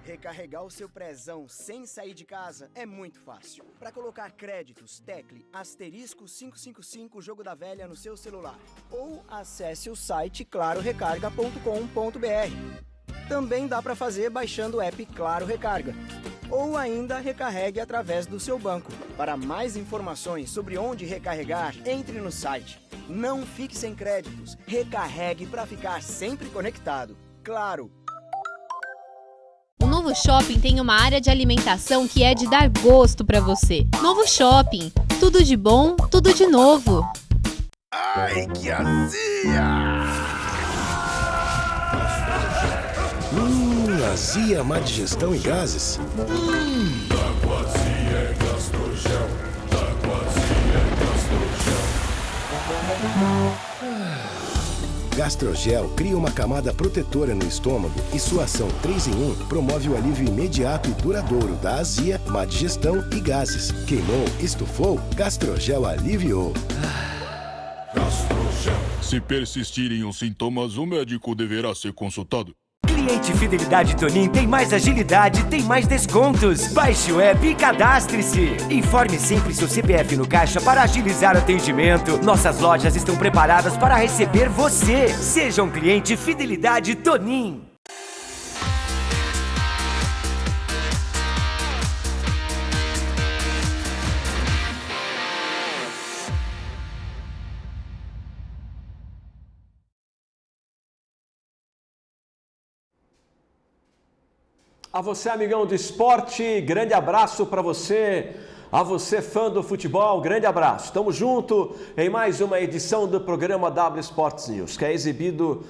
Recarregar o seu prezão sem sair de casa é muito fácil. Para colocar créditos, tecle *555 Jogo da Velha no seu celular. Ou acesse o site clarorecarga.com.br. Também dá para fazer baixando o app Claro Recarga. Ou ainda recarregue através do seu banco. Para mais informações sobre onde recarregar, entre no site. Não fique sem créditos. Recarregue para ficar sempre conectado. Claro! O Novo Shopping tem uma área de alimentação que é de dar gosto pra você. Novo Shopping, tudo de bom, tudo de novo. Ai, que azia! Azia, má digestão e gases. Taquazia é Gastrogel. Taquazia é Gastrogel. Gastrogel cria uma camada protetora no estômago e sua ação 3 em 1 promove o alívio imediato e duradouro da azia, má digestão e gases. Queimou, estufou, Gastrogel aliviou. Gastrogel. Se persistirem os sintomas, o médico deverá ser consultado. Cliente Fidelidade Tonin tem mais agilidade, tem mais descontos. Baixe o app e cadastre-se. Informe sempre seu CPF no caixa para agilizar o atendimento. Nossas lojas estão preparadas para receber você. Seja um cliente Fidelidade Tonin. A você, amigão do esporte, grande abraço para você. A você, fã do futebol, grande abraço. Estamos juntos em mais uma edição do programa W Sports News, que é exibido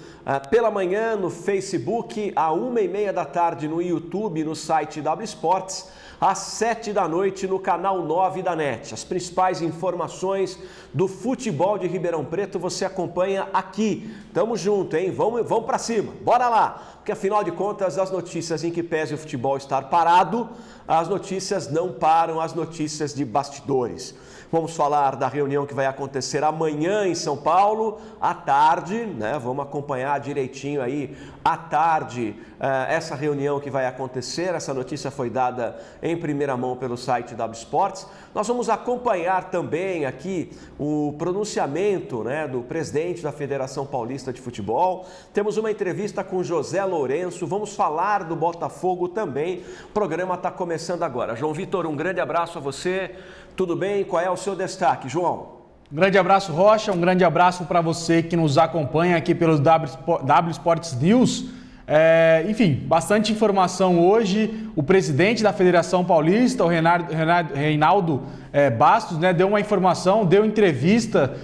pela manhã no Facebook, à 1h30 da tarde no YouTube, no site W Sports, às 7 da noite no canal 9 da NET. As principais informações do futebol de Ribeirão Preto você acompanha aqui. Tamo junto, hein? Vamos para cima, bora lá! Porque afinal de contas, as notícias em que pese o futebol estar parado, as notícias não param, as notícias de bastidores. Vamos falar da reunião que vai acontecer amanhã em São Paulo, à tarde, né? Vamos acompanhar direitinho aí, à tarde, essa reunião que vai acontecer. Essa notícia foi dada em primeira mão pelo site W Sports. Nós vamos acompanhar também aqui o pronunciamento, né, do presidente da Federação Paulista de Futebol. Temos uma entrevista com José Lourenço, vamos falar do Botafogo também. O programa está começando agora. João Vitor, um grande abraço a você. Tudo bem? Qual é o seu destaque, João? Um grande abraço, Rocha. Um grande abraço para você que nos acompanha aqui pelo W Sports News. Enfim, bastante informação hoje. O presidente da Federação Paulista, o Reinaldo Bastos, né, deu uma informação, deu entrevista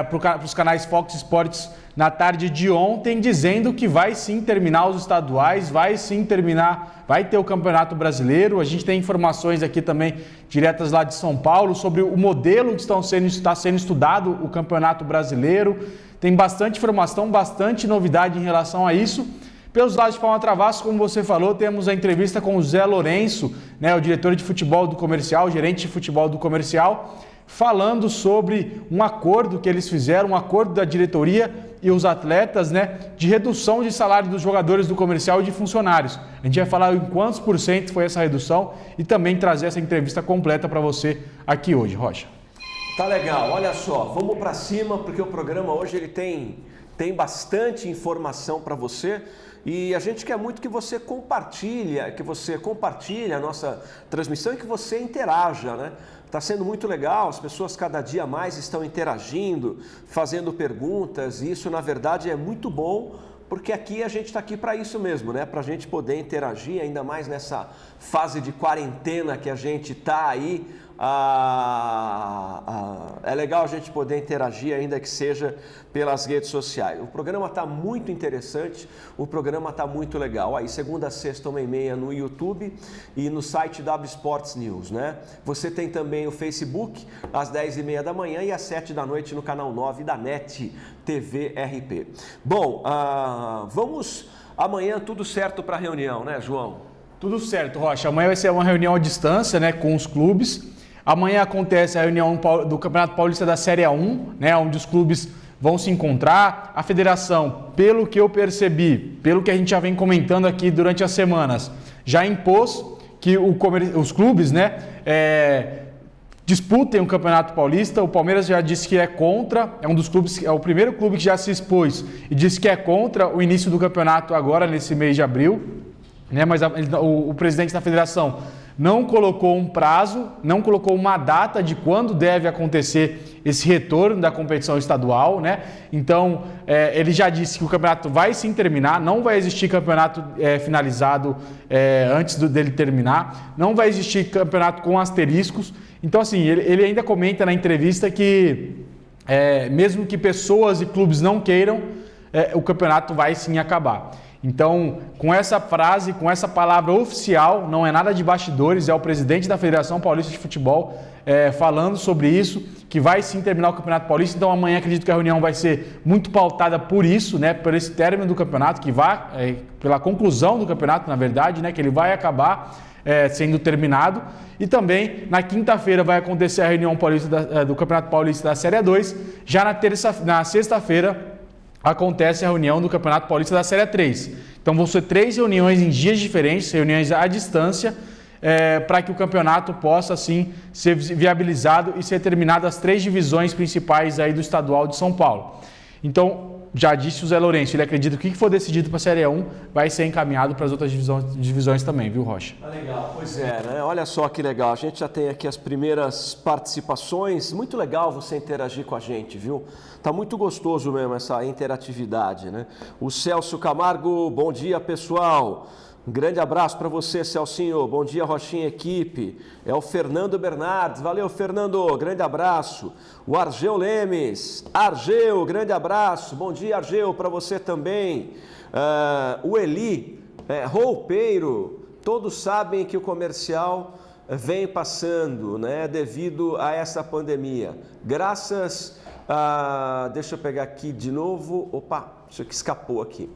para os canais Fox Sports na tarde de ontem, dizendo que vai sim terminar os estaduais, vai sim terminar, vai ter o Campeonato Brasileiro. A gente tem informações aqui também diretas lá de São Paulo sobre o modelo que está sendo estudado o Campeonato Brasileiro. Tem bastante informação, bastante novidade em relação a isso. Pelos lados de Palma Travasso, como você falou, temos a entrevista com o Zé Lourenço, né, o diretor de futebol do Comercial, gerente de futebol do Comercial, falando sobre um acordo que eles fizeram, um acordo da diretoria e os atletas, né, de redução de salário dos jogadores do Comercial e de funcionários. A gente vai falar em quantos % foi essa redução e também trazer essa entrevista completa para você aqui hoje, Rocha. Tá legal, olha só, vamos para cima porque o programa hoje ele tem bastante informação para você. E a gente quer muito que você compartilhe a nossa transmissão e que você interaja, né? Está sendo muito legal, as pessoas cada dia mais estão interagindo, fazendo perguntas, e isso na verdade é muito bom, porque aqui a gente está aqui para isso mesmo, né? Para a gente poder interagir, ainda mais nessa fase de quarentena que a gente está aí. É legal a gente poder interagir, ainda que seja pelas redes sociais. O programa está muito interessante, o programa está muito legal. Aí, segunda a sexta, 1h30 no YouTube e no site W Sports News, né? Você tem também o Facebook, às 10h30 da manhã e às 7 da noite no canal 9 da NET TV RP. Bom, vamos... Amanhã tudo certo para a reunião, né, João? Tudo certo, Rocha. Amanhã vai ser uma reunião à distância, né, com os clubes. Amanhã acontece a reunião do Campeonato Paulista da Série A1, né, onde os clubes vão se encontrar. A federação, pelo que eu percebi, pelo que a gente já vem comentando aqui durante as semanas, já impôs que os clubes, né, disputem o Campeonato Paulista. O Palmeiras já disse que é contra, é um dos clubes, é o primeiro clube que já se expôs e disse que é contra o início do campeonato agora, nesse mês de abril, né? Mas o presidente da federação não colocou um prazo, não colocou uma data de quando deve acontecer esse retorno da competição estadual, né? Então, ele já disse que o campeonato vai sim terminar, não vai existir campeonato finalizado antes dele terminar, não vai existir campeonato com asteriscos. Então, assim, ele ainda comenta na entrevista que, mesmo que pessoas e clubes não queiram, o campeonato vai sim acabar. Então, com essa frase, com essa palavra oficial, não é nada de bastidores, é o presidente da Federação Paulista de Futebol falando sobre isso, que vai sim terminar o Campeonato Paulista. Então, amanhã acredito que a reunião vai ser muito pautada por isso, né, por esse término do campeonato, que vai, pela conclusão do campeonato, na verdade, né, que ele vai acabar sendo terminado. E também, na quinta-feira, vai acontecer a reunião paulista do Campeonato Paulista da Série A2. Já na sexta-feira, acontece a reunião do Campeonato Paulista da Série A3. Então vão ser 3 reuniões em dias diferentes, reuniões à distância, para que o campeonato possa, assim, ser viabilizado e ser terminado as 3 divisões principais aí do estadual de São Paulo. Então, já disse o Zé Lourenço, ele acredita que o que for decidido para a Série A1 vai ser encaminhado para as outras divisões também, viu, Rocha? Tá legal, pois é, né? Olha só que legal, a gente já tem aqui as primeiras participações, muito legal você interagir com a gente, viu? Tá muito gostoso mesmo essa interatividade, né? O Celso Camargo, bom dia, pessoal. Um grande abraço para você, Celcinho. Bom dia, Rochinha, equipe. É o Fernando Bernardes. Valeu, Fernando. Grande abraço. O Argeu Lemes. Argeu, grande abraço. Bom dia, Argeu, para você também. O Eli, roupeiro. Todos sabem que o comercial vem passando, né, devido a essa pandemia. Graças a... Deixa eu pegar aqui de novo. Opa! Isso que escapou aqui.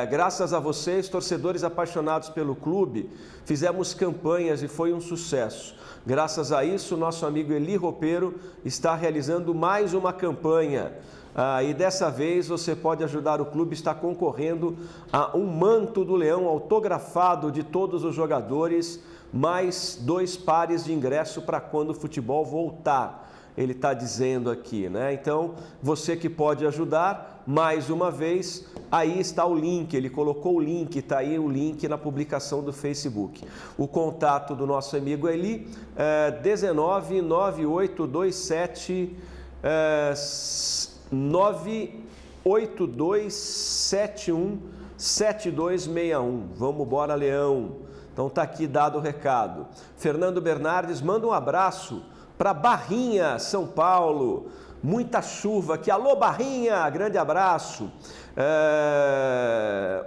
Graças a vocês, torcedores apaixonados pelo clube, fizemos campanhas e foi um sucesso. Graças a isso, nosso amigo Eli Roupeiro está realizando mais uma campanha. E dessa vez você pode ajudar o clube, está concorrendo a um manto do Leão autografado de todos os jogadores, mais 2 pares de ingresso para quando o futebol voltar. Ele está dizendo aqui, né? Então, você que pode ajudar, mais uma vez, aí está o link, ele colocou o link, está aí o link na publicação do Facebook. O contato do nosso amigo Eli é 19 9827 98271 7261. Vamos embora, Leão. Então tá aqui dado o recado. Fernando Bernardes manda um abraço para Barrinha, São Paulo. Muita chuva aqui. Alô, Barrinha, grande abraço.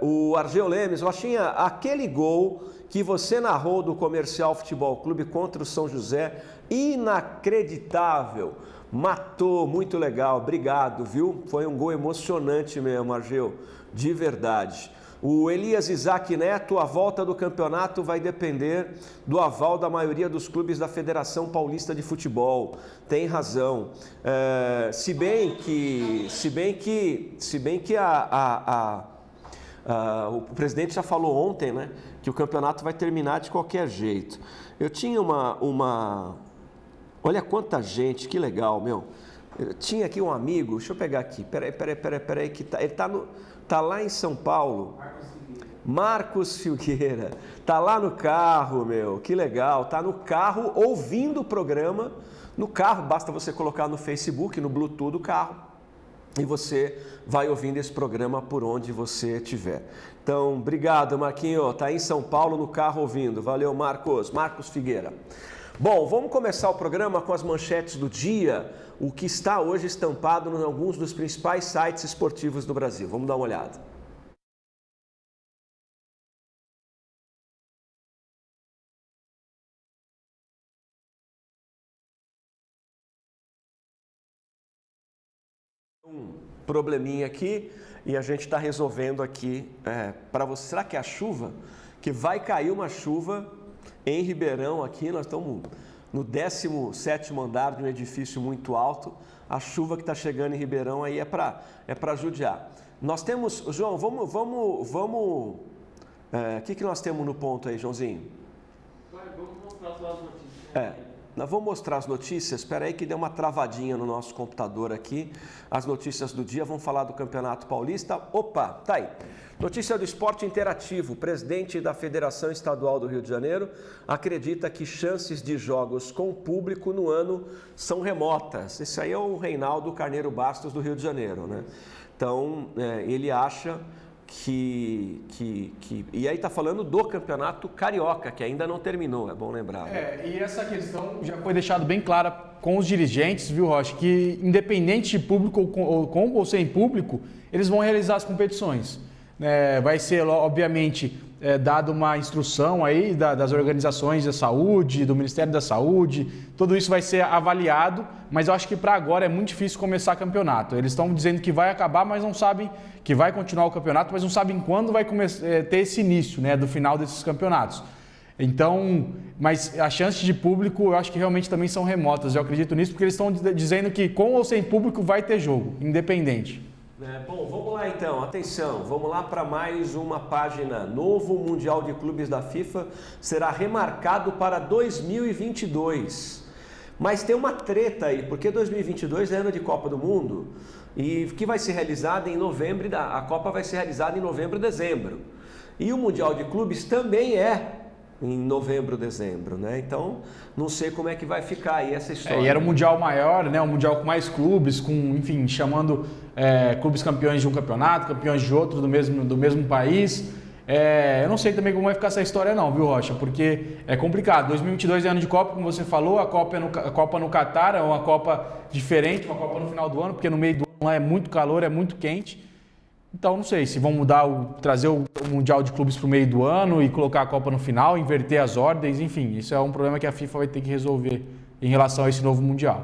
O Argeu Lemes, Rochinha, aquele gol que você narrou do Comercial Futebol Clube contra o São José, inacreditável. Matou, muito legal. Obrigado, viu? Foi um gol emocionante mesmo, Argeu, de verdade. O Elias Isaac Neto, a volta do campeonato vai depender do aval da maioria dos clubes da Federação Paulista de Futebol. Tem razão. Se bem que o presidente já falou ontem, né, que o campeonato vai terminar de qualquer jeito. Eu tinha uma... Olha quanta gente, que legal, meu. Eu tinha aqui um amigo, deixa eu pegar aqui, peraí, que ele tá lá em São Paulo. Marcos Filgueira, tá lá no carro, meu, que legal, tá no carro ouvindo o programa, no carro, basta você colocar no Facebook, no Bluetooth do carro, e você vai ouvindo esse programa por onde você estiver. Então, obrigado, Marquinho, tá aí em São Paulo no carro ouvindo, valeu, Marcos Filgueira. Bom, vamos começar o programa com as manchetes do dia, o que está hoje estampado em alguns dos principais sites esportivos do Brasil. Vamos dar uma olhada. Um probleminha aqui e a gente está resolvendo aqui para você. Será que é a chuva? Que vai cair uma chuva em Ribeirão aqui, nós estamos no 17º andar de um edifício muito alto. A chuva que está chegando em Ribeirão aí é para judiar. Nós temos, João, vamos O que nós temos no ponto aí, Joãozinho? Vamos mostrar as notícias. Nós vamos mostrar as notícias. Espera aí que deu uma travadinha no nosso computador aqui. As notícias do dia, vamos falar do Campeonato Paulista. Opa, tá aí. Notícia do esporte interativo. O presidente da Federação Estadual do Rio de Janeiro acredita que chances de jogos com público no ano são remotas. Esse aí é o Reinaldo Carneiro Bastos do Rio de Janeiro, né? Então, ele acha que e aí está falando do Campeonato Carioca, que ainda não terminou, é bom lembrar. Né? E essa questão já foi deixado bem clara com os dirigentes, viu, Rocha, que independente de público com ou sem público, eles vão realizar as competições. Vai ser, obviamente, dado uma instrução aí das organizações da saúde, do Ministério da Saúde, tudo isso vai ser avaliado, mas eu acho que para agora é muito difícil começar campeonato. Eles estão dizendo que vai acabar, mas não sabem que vai continuar o campeonato, mas não sabem quando vai ter esse início, né, do final desses campeonatos. Então, mas as chances de público eu acho que realmente também são remotas, eu acredito nisso, porque eles estão dizendo que com ou sem público vai ter jogo, independente. Bom, vamos lá então, atenção, vamos lá para mais uma página. Novo Mundial de Clubes da FIFA será remarcado para 2022. Mas tem uma treta aí, porque 2022 é ano de Copa do Mundo e que vai ser realizada em novembro, a Copa vai ser realizada em novembro e dezembro. E o Mundial de Clubes também é em novembro, dezembro, né? Então, não sei como é que vai ficar aí essa história. E era um mundial maior, né? Um mundial com mais clubes, enfim, chamando clubes campeões de um campeonato, campeões de outro do mesmo país. Eu não sei também como vai ficar essa história não, viu, Rocha? Porque é complicado. 2022 é ano de Copa, como você falou, a Copa no Catar é uma Copa diferente, uma Copa no final do ano, porque no meio do ano lá é muito calor, é muito quente. Então, não sei se vão trazer o Mundial de Clubes para o meio do ano e colocar a Copa no final, inverter as ordens, enfim, isso é um problema que a FIFA vai ter que resolver em relação a esse novo Mundial.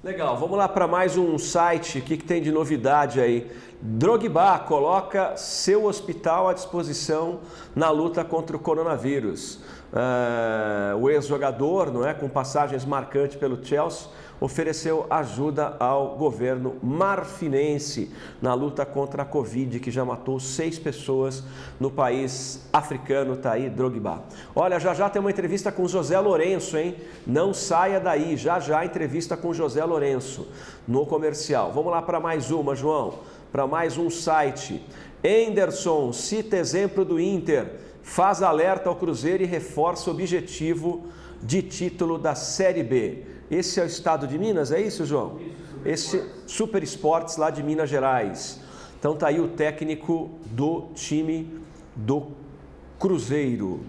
Legal, vamos lá para mais um site, o que tem de novidade aí? Drogba coloca seu hospital à disposição na luta contra o coronavírus. O ex-jogador, não é, com passagens marcantes pelo Chelsea, ofereceu ajuda ao governo marfinense na luta contra a Covid, que já matou 6 pessoas no país africano. Tá aí, Drogba. Olha, já tem uma entrevista com José Lourenço, hein? Não saia daí, já entrevista com José Lourenço no comercial. Vamos lá para mais uma, João, para mais um site. Henderson cita exemplo do Inter, faz alerta ao Cruzeiro e reforça o objetivo de título da Série B. Esse é o estado de Minas, é isso, João? Esse Super Esportes lá de Minas Gerais. Então tá aí o técnico do time do Cruzeiro,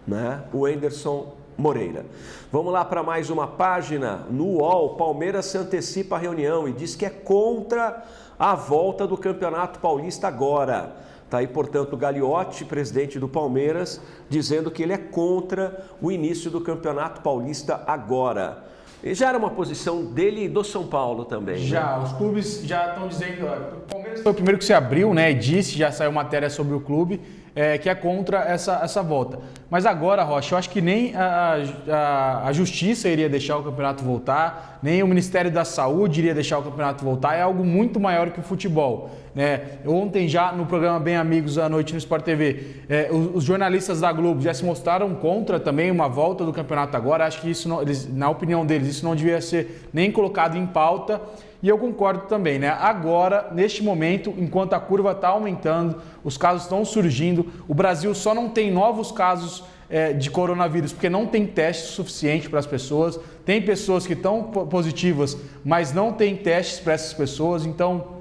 né? O Henderson Moreira. Vamos lá para mais uma página. No UOL, Palmeiras se antecipa a reunião e diz que é contra a volta do Campeonato Paulista agora. Está aí, portanto, o Gagliotti, presidente do Palmeiras, dizendo que ele é contra o início do Campeonato Paulista agora. E já era uma posição dele e do São Paulo também. Já, né? Os clubes já estão dizendo... O Palmeiras foi o primeiro que se abriu, né? E disse, já saiu matéria sobre o clube, que é contra essa volta. Mas agora, Rocha, eu acho que nem a Justiça iria deixar o campeonato voltar, nem o Ministério da Saúde iria deixar o campeonato voltar. É algo muito maior que o futebol, né? Ontem já no programa Bem Amigos à Noite no Sport TV, os jornalistas da Globo já se mostraram contra também uma volta do campeonato agora. Acho que isso, na opinião deles, isso não devia ser nem colocado em pauta. E eu concordo também, né? Agora, neste momento, enquanto a curva está aumentando, os casos estão surgindo, o Brasil só não tem novos casos de coronavírus porque não tem teste suficiente para as pessoas. Tem pessoas que estão positivas, mas não tem testes para essas pessoas. Então,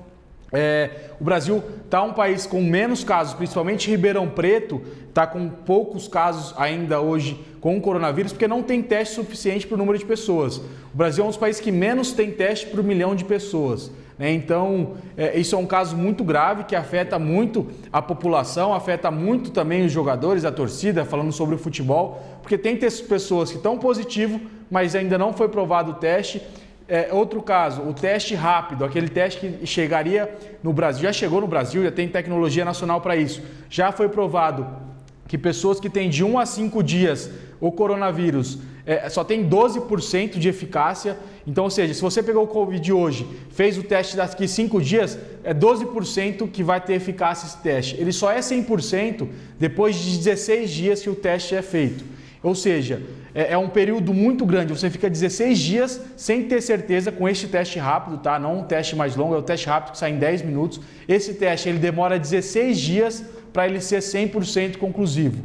o Brasil está um país com menos casos, principalmente Ribeirão Preto está com poucos casos ainda hoje com coronavírus, porque não tem teste suficiente para o número de pessoas. O Brasil é um dos países que menos tem teste por 1 milhão de pessoas, né? Então, isso é um caso muito grave que afeta muito a população, afeta muito também os jogadores, a torcida, falando sobre o futebol, porque tem pessoas que estão positivo, mas ainda não foi provado o teste. Outro caso, o teste rápido, aquele teste que chegaria no Brasil, já chegou no Brasil, já tem tecnologia nacional para isso. Já foi provado que pessoas que têm de 1 a 5 dias o coronavírus só tem 12% de eficácia. Então, ou seja, se você pegou o Covid hoje, fez o teste daqui 5 dias, é 12% que vai ter eficácia esse teste. Ele só é 100% depois de 16 dias que o teste é feito. Ou seja, é um período muito grande. Você fica 16 dias sem ter certeza com este teste rápido, tá? Não um teste mais longo, é o teste rápido que sai em 10 minutos. Esse teste ele demora 16 dias para ele ser 100% conclusivo.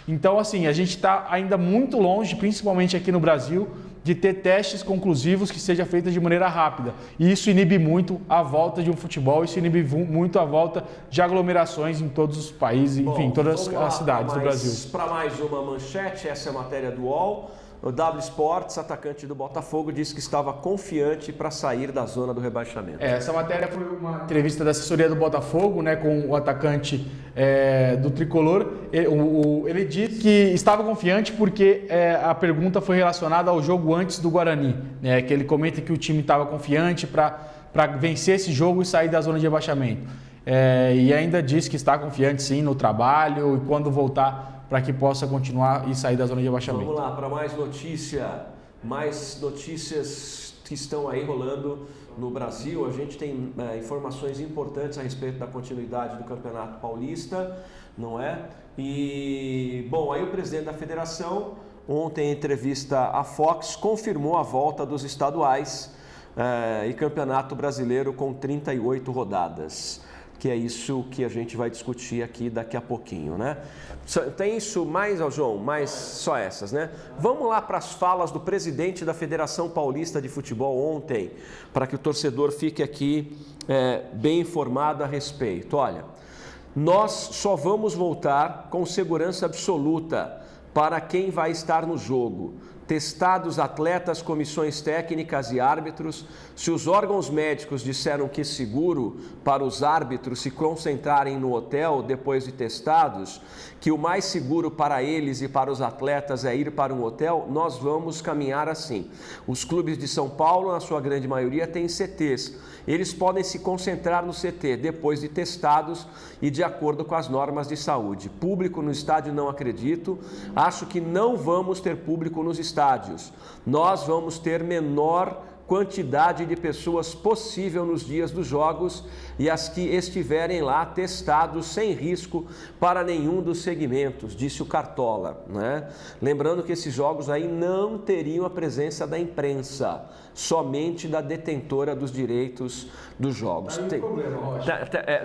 Então, assim, a gente está ainda muito longe, principalmente aqui no Brasil, de ter testes conclusivos que seja feita de maneira rápida. E isso inibe muito a volta de um futebol, isso inibe muito a volta de aglomerações em todos os países, enfim, em todas as cidades do Brasil. Para mais uma manchete, essa é a matéria do UOL. O W Sports, atacante do Botafogo, disse que estava confiante para sair da zona do rebaixamento. Essa matéria foi uma entrevista da assessoria do Botafogo, né, com o atacante do Tricolor. Ele disse que estava confiante porque a pergunta foi relacionada ao jogo antes do Guarani, né, que ele comenta que o time estava confiante para vencer esse jogo e sair da zona de rebaixamento. E ainda diz que está confiante sim no trabalho e quando voltar para que possa continuar e sair da zona de rebaixamento. Vamos lá, para mais notícias que estão aí rolando no Brasil. A gente tem informações importantes a respeito da continuidade do Campeonato Paulista, não é? E, bom, aí o presidente da federação, ontem em entrevista à Fox, confirmou a volta dos estaduais e Campeonato Brasileiro com 38 rodadas. Que é isso que a gente vai discutir aqui daqui a pouquinho, né? Tem isso mais, João? Mais só essas, né? Vamos lá para as falas do presidente da Federação Paulista de Futebol ontem, para que o torcedor fique aqui bem informado a respeito. Olha, nós só vamos voltar com segurança absoluta para quem vai estar no jogo. Testados atletas, comissões técnicas e árbitros. Se os órgãos médicos disseram que é seguro para os árbitros se concentrarem no hotel depois de testados, que o mais seguro para eles e para os atletas é ir para um hotel, nós vamos caminhar assim. Os clubes de São Paulo, na sua grande maioria, têm CTs. Eles podem se concentrar no CT depois de testados e de acordo com as normas de saúde. Público no estádio não acredito. Acho que não vamos ter público nos estádios. Nós vamos ter menor quantidade de pessoas possível nos dias dos jogos e as que estiverem lá testados sem risco para nenhum dos segmentos, disse o Cartola, né? Lembrando que esses jogos aí não teriam a presença da imprensa, somente da detentora dos direitos dos jogos.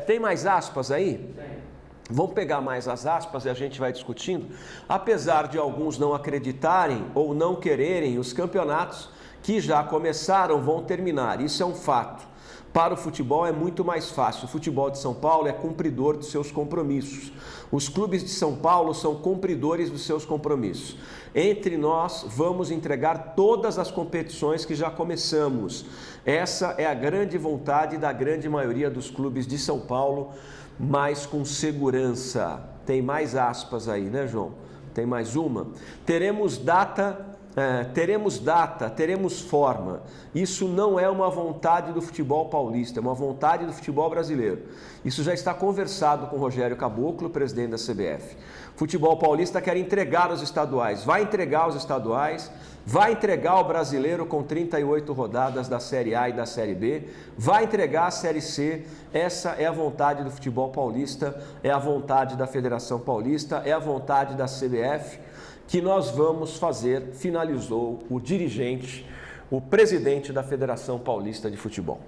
Tem mais aspas aí? Tem. Vamos pegar mais as aspas e a gente vai discutindo. Apesar de alguns não acreditarem ou não quererem, os campeonatos que já começaram vão terminar. Isso é um fato. Para o futebol é muito mais fácil. O futebol de São Paulo é cumpridor dos seus compromissos. Os clubes de São Paulo são cumpridores dos seus compromissos. Entre nós, vamos entregar todas as competições que já começamos. Essa é a grande vontade da grande maioria dos clubes de São Paulo, mas com segurança. Tem mais aspas aí, né, João? Tem mais uma? Teremos data, teremos forma. Isso não é uma vontade do futebol paulista, é uma vontade do futebol brasileiro. Isso já está conversado com o Rogério Caboclo, presidente da CBF. Futebol paulista quer entregar os estaduais, vai entregar os estaduais, vai entregar o brasileiro com 38 rodadas da Série A e da Série B, vai entregar a Série C. Essa é a vontade do futebol paulista, é a vontade da Federação Paulista, é a vontade da CBF, que nós vamos fazer, finalizou o dirigente, o presidente da Federação Paulista de Futebol,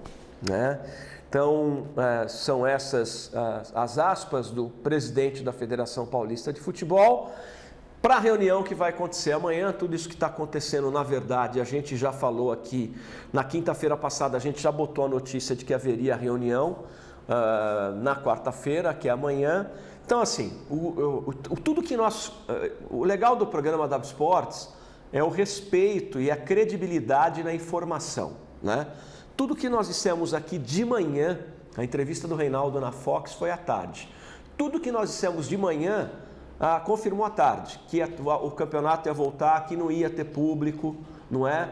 né? Então, são essas as aspas do presidente da Federação Paulista de Futebol. Para a reunião que vai acontecer amanhã, tudo isso que está acontecendo, na verdade, a gente já falou aqui, na quinta-feira passada, a gente já botou a notícia de que haveria reunião na quarta-feira, que é amanhã. Então, assim, tudo que o legal do programa W Sports é o respeito e a credibilidade na informação, né? Tudo que nós dissemos aqui de manhã, a entrevista do Reinaldo na Fox foi à tarde. Tudo que nós dissemos de manhã, confirmou à tarde, que o campeonato ia voltar, que não ia ter público, não é?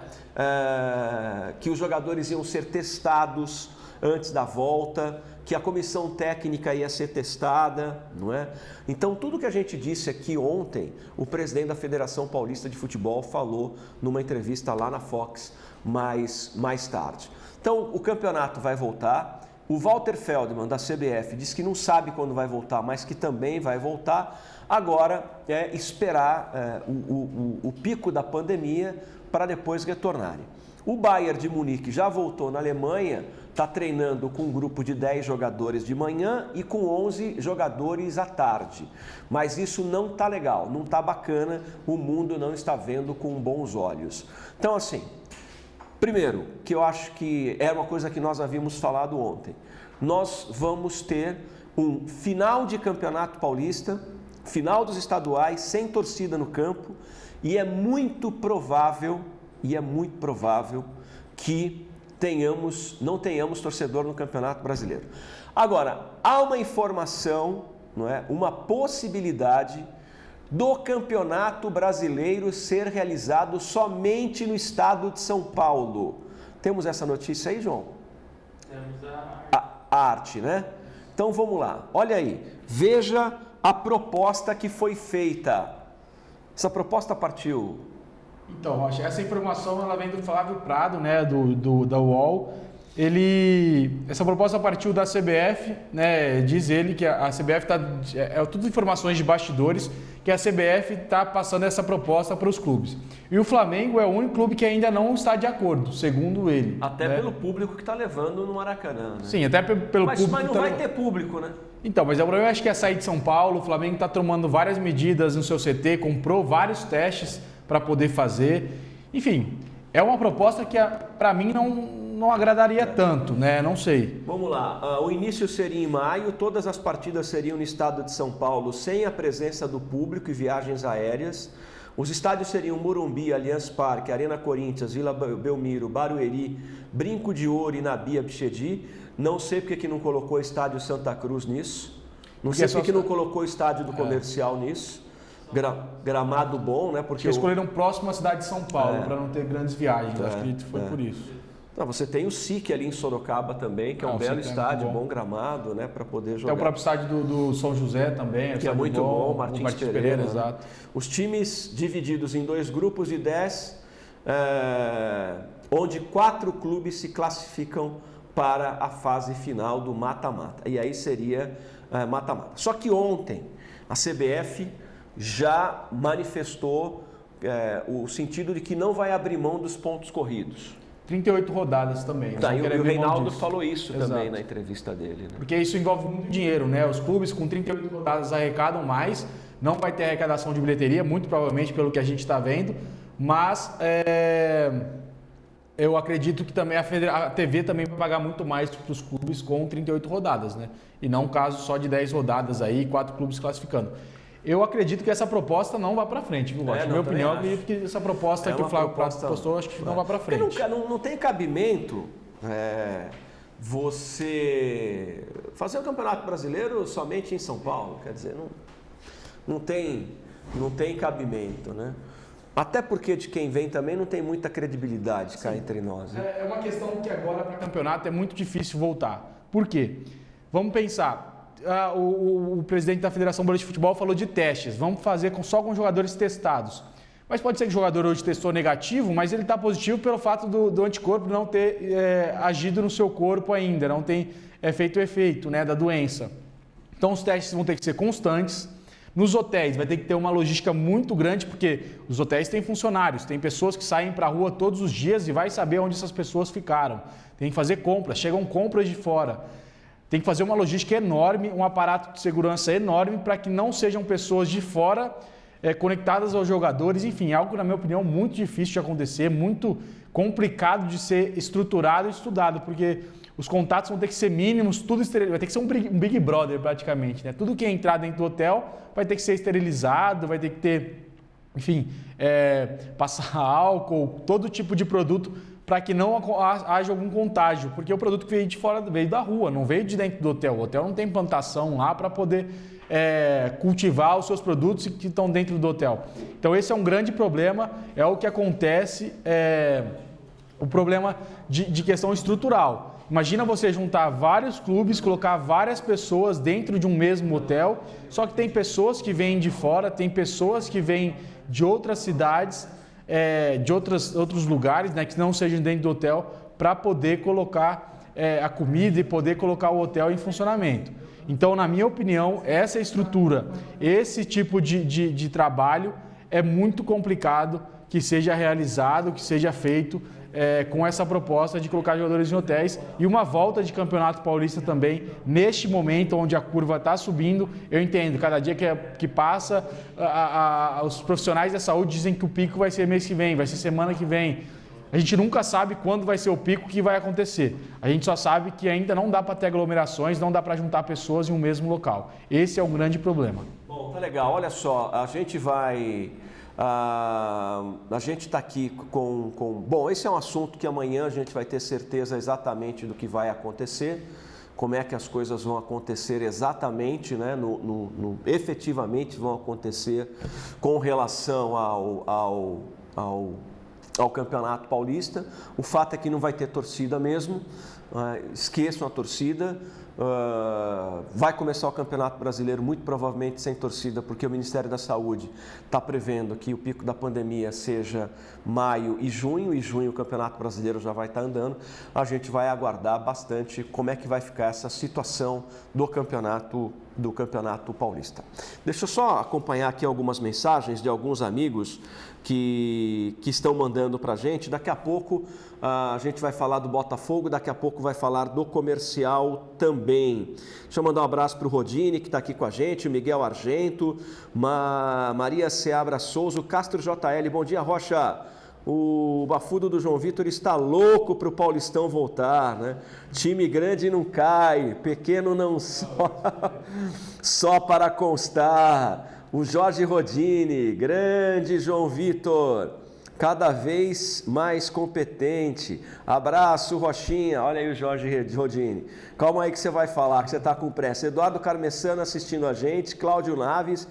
Que os jogadores iam ser testados antes da volta, que a comissão técnica ia ser testada, não é? Então, tudo que a gente disse aqui ontem, o presidente da Federação Paulista de Futebol falou numa entrevista lá na Fox mais tarde. Então, o campeonato vai voltar. O Walter Feldman, da CBF, diz que não sabe quando vai voltar, mas que também vai voltar. Agora é esperar o pico da pandemia para depois retornarem. O Bayern de Munique já voltou na Alemanha, está treinando com um grupo de 10 jogadores de manhã e com 11 jogadores à tarde. Mas isso não está legal, não está bacana, o mundo não está vendo com bons olhos. Então, assim, primeiro, que eu acho que era uma coisa que nós havíamos falado ontem, nós vamos ter um final de campeonato paulista, final dos estaduais, sem torcida no campo, e é muito provável que não tenhamos torcedor no Campeonato Brasileiro. Agora, há uma informação, não é? Uma possibilidade do Campeonato Brasileiro ser realizado somente no estado de São Paulo. Temos essa notícia aí, João? Temos a arte, né? Então vamos lá. Olha aí, veja a proposta que foi feita. Essa proposta partiu... Então, Rocha, essa informação ela vem do Flávio Prado, né, da UOL. Essa proposta partiu da CBF, né, diz ele que a CBF está... tudo informações de bastidores, que a CBF está passando essa proposta para os clubes. E o Flamengo é o único clube que ainda não está de acordo, segundo ele. Até pelo público que está levando no Maracanã, né? Sim, até pelo público. Mas não vai ter público, né? Então, mas o problema acho que é sair de São Paulo. O Flamengo está tomando várias medidas no seu CT, comprou vários testes para poder fazer. Enfim, é uma proposta que para mim não agradaria tanto, né? Não sei. Vamos lá, o início seria em maio, todas as partidas seriam no estado de São Paulo, sem a presença do público e viagens aéreas. Os estádios seriam Morumbi, Allianz Parque, Arena Corinthians, Vila Belmiro, Barueri, Brinco de Ouro e Nabi Abichedi. Não sei porque que não colocou o estádio Santa Cruz nisso. Não sei porque que não colocou o estádio do Comercial nisso. Gramado bom, né? Porque escolheram próximo à cidade de São Paulo, para não ter grandes viagens. Acho que foi por isso. Não, você tem o SIC ali em Sorocaba também, que é um belo estádio, bom gramado, né? Para poder jogar. Tem o próprio estádio do São José também. Que é muito bom, Martins Pereira. Exato. Os times divididos em 2 grupos de 10, onde 4 clubes se classificam para a fase final do mata-mata. E aí seria mata-mata. Só que ontem a CBF já manifestou o sentido de que não vai abrir mão dos pontos corridos. 38 rodadas também. Tá, e o Reinaldo falou isso também na entrevista dele. Né? Porque isso envolve muito dinheiro, né? Os clubes com 38 rodadas arrecadam mais, não vai ter arrecadação de bilheteria, muito provavelmente pelo que a gente está vendo, mas eu acredito que também a TV também vai pagar muito mais para os clubes com 38 rodadas, né? E não um caso só de 10 rodadas aí, 4 clubes classificando. Eu acredito que essa proposta não vai para frente, viu, Rocha? Na minha opinião, eu acredito que essa proposta que o Flávio Prado postou, acho que não vai para frente. Porque não tem cabimento você fazer o Campeonato Brasileiro somente em São Paulo. Quer dizer, não tem cabimento, né? Até porque de quem vem também não tem muita credibilidade cá entre nós. Né? É uma questão que agora para campeonato é muito difícil voltar. Por quê? Vamos pensar. O presidente da Federação Brasileira de Futebol falou de testes. Vamos fazer só com jogadores testados. Mas pode ser que o jogador hoje testou negativo, mas ele está positivo pelo fato do anticorpo não ter agido no seu corpo ainda, não tem feito o efeito, né, da doença. Então os testes vão ter que ser constantes. Nos hotéis vai ter que ter uma logística muito grande, porque os hotéis têm funcionários, tem pessoas que saem para a rua todos os dias e vai saber onde essas pessoas ficaram. Tem que fazer compras, chegam compras de fora. Tem que fazer uma logística enorme, um aparato de segurança enorme para que não sejam pessoas de fora conectadas aos jogadores. Enfim, algo, na minha opinião, muito difícil de acontecer, muito complicado de ser estruturado e estudado, porque os contatos vão ter que ser mínimos, tudo vai ter que ser um Big Brother praticamente, né? Tudo que entrar dentro do hotel vai ter que ser esterilizado, vai ter que ter, enfim, passar álcool, todo tipo de produto para que não haja algum contágio, porque o produto que veio de fora veio da rua, não veio de dentro do hotel. O hotel não tem plantação lá para poder cultivar os seus produtos que estão dentro do hotel. Então esse é um grande problema, é o que acontece, o problema de questão estrutural. Imagina você juntar vários clubes, colocar várias pessoas dentro de um mesmo hotel, só que tem pessoas que vêm de fora, tem pessoas que vêm de outras cidades, de outros lugares, né, que não sejam dentro do hotel, para poder colocar a comida e poder colocar o hotel em funcionamento. Então, na minha opinião, essa estrutura, esse tipo de trabalho é muito complicado que seja realizado, que seja feito com essa proposta de colocar jogadores em hotéis e uma volta de Campeonato Paulista também, neste momento onde a curva está subindo. Eu entendo, cada dia que passa, os profissionais da saúde dizem que o pico vai ser mês que vem, vai ser semana que vem. A gente nunca sabe quando vai ser o pico que vai acontecer. A gente só sabe que ainda não dá para ter aglomerações, não dá para juntar pessoas em um mesmo local. Esse é um grande problema. Bom, tá legal. Olha só, a gente vai... a gente está aqui com... Bom, esse é um assunto que amanhã a gente vai ter certeza exatamente do que vai acontecer, como é que as coisas vão acontecer exatamente, né, efetivamente vão acontecer com relação ao Campeonato Paulista. O fato é que não vai ter torcida mesmo, esqueçam a torcida. Vai começar o Campeonato Brasileiro muito provavelmente sem torcida, porque o Ministério da Saúde está prevendo que o pico da pandemia seja maio e junho o Campeonato Brasileiro já vai estar andando. A gente vai aguardar bastante como é que vai ficar essa situação do Campeonato Paulista. Deixa eu só acompanhar aqui algumas mensagens de alguns amigos que estão mandando para a gente. Daqui a pouco a gente vai falar do Botafogo, daqui a pouco vai falar do Comercial também. Deixa eu mandar um abraço para o Rodine, que está aqui com a gente, o Miguel Argento, Maria Seabra Souza, o Castro JL. Bom dia, Rocha. O bafudo do João Vitor está louco para o Paulistão voltar, né? Time grande não cai, pequeno não só para constar. O Jorge Rodine, grande João Vitor, cada vez mais competente. Abraço, Rochinha. Olha aí o Jorge Rodine. Calma aí que você vai falar, que você está com pressa. Eduardo Carmessano assistindo a gente, Cláudio Naves.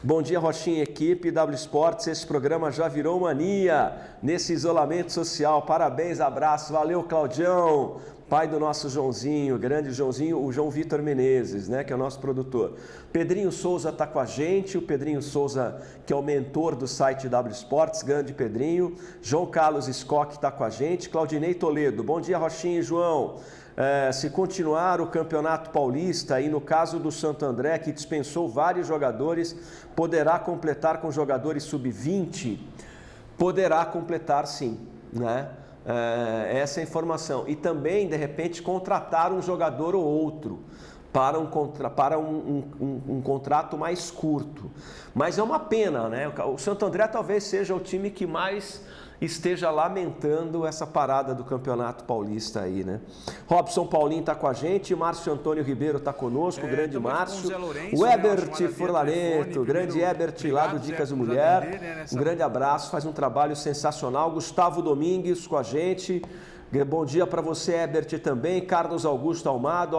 Bom dia, Rochinha, equipe W Sports. Esse programa já virou mania nesse isolamento social. Parabéns, abraço. Valeu, Claudião. Pai do nosso Joãozinho, grande Joãozinho, o João Vitor Menezes, né, que é o nosso produtor. Pedrinho Souza está com a gente, o Pedrinho Souza, que é o mentor do site W Sports, grande Pedrinho. João Carlos Scott está com a gente. Claudinei Toledo, bom dia, Rochinha e João. Se continuar o Campeonato Paulista, e no caso do Santo André, que dispensou vários jogadores, poderá completar com jogadores sub-20? Poderá completar sim, né? Essa é a informação. E também, de repente, contratar um jogador ou outro para um contrato mais curto. Mas é uma pena, né? O Santo André talvez seja o time que mais esteja lamentando essa parada do Campeonato Paulista aí, né? Robson Paulinho está com a gente, Márcio Antônio Ribeiro está conosco, grande Márcio. O Ebert Furlaneto, grande Ebert lá do Dicas de Mulher, um grande abraço, faz um trabalho sensacional. Gustavo Domingues com a gente. Bom dia para você, Ebert, também. Carlos Augusto Almado,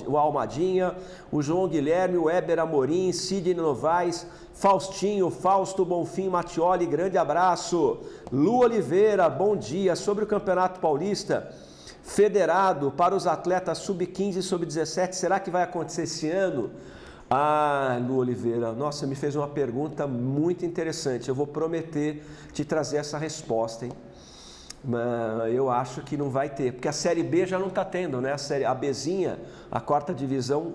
o Almadinha, o João Guilherme, o Eber Amorim, Sidney Novaes, Faustinho, Fausto Bonfim Mattioli, grande abraço. Lu Oliveira, bom dia. Sobre o Campeonato Paulista, federado para os atletas sub-15 e sub-17, será que vai acontecer esse ano? Lu Oliveira, nossa, me fez uma pergunta muito interessante. Eu vou prometer te trazer essa resposta, hein? Eu acho que não vai ter, porque a Série B já não está tendo, né? A Bzinha, a quarta divisão,